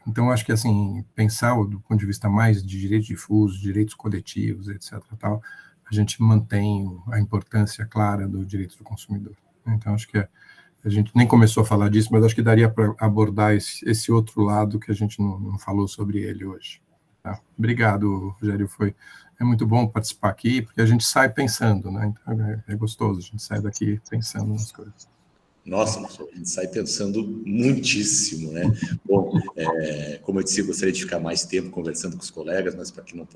então, acho que, assim, pensar do ponto de vista mais de direitos difusos, direitos coletivos, etc., tal, a gente mantém a importância clara do direito do consumidor. Então, acho que a gente nem começou a falar disso, mas acho que daria para abordar esse outro lado que a gente não falou sobre ele hoje. Tá? Obrigado, Rogério, é muito bom participar aqui, porque a gente sai pensando, né? Então, é gostoso, a gente sai daqui pensando nas coisas. Nossa, a gente sai pensando muitíssimo, né? Bom, como eu disse, eu gostaria de ficar mais tempo conversando com os colegas, mas para que não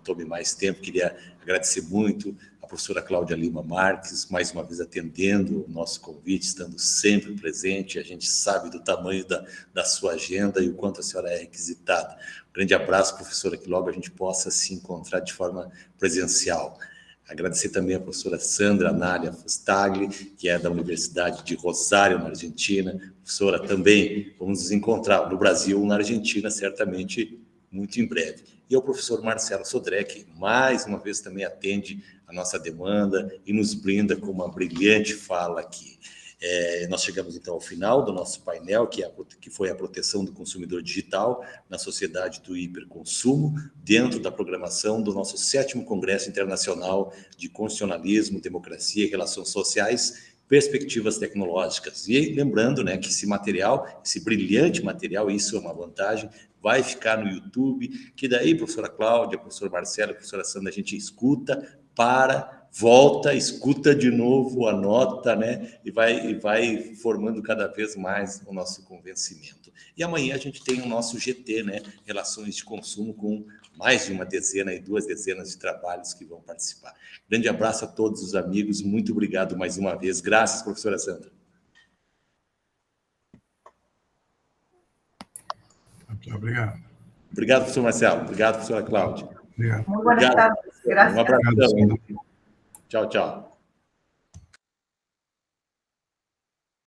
tome mais tempo, queria agradecer muito a professora Cláudia Lima Marques, mais uma vez atendendo o nosso convite, estando sempre presente. A gente sabe do tamanho da sua agenda e o quanto a senhora é requisitada. Um grande abraço, professora, que logo a gente possa se encontrar de forma presencial. Agradecer também a professora Sandra Anália Fustagli, que é da Universidade de Rosário, na Argentina. Professora, também vamos nos encontrar no Brasil ou na Argentina, certamente, muito em breve. E ao professor Marcelo Sodré, que mais uma vez também atende a nossa demanda e nos brinda com uma brilhante fala aqui. Nós chegamos, então, ao final do nosso painel, que foi a proteção do consumidor digital na sociedade do hiperconsumo, dentro da programação do nosso 7º Congresso Internacional de Constitucionalismo, Democracia e Relações Sociais, Perspectivas Tecnológicas. E lembrando, né, que esse material, esse brilhante material, isso é uma vantagem, vai ficar no YouTube, que daí, professora Cláudia, professor Marcelo, professora Sandra, a gente escuta para volta, escuta de novo, anota, né? E vai formando cada vez mais o nosso convencimento. E amanhã a gente tem o nosso GT, né? Relações de consumo, com mais de uma dezena e 2 dezenas de trabalhos que vão participar. Grande abraço a todos os amigos, muito obrigado mais uma vez. Graças, professora Sandra. Muito obrigado. Obrigado, professor Marcelo. Obrigado, professora Cláudia. Obrigado. Muy buenas tardes. Gracias. Um abraço. Obrigado, Tchau, tchau.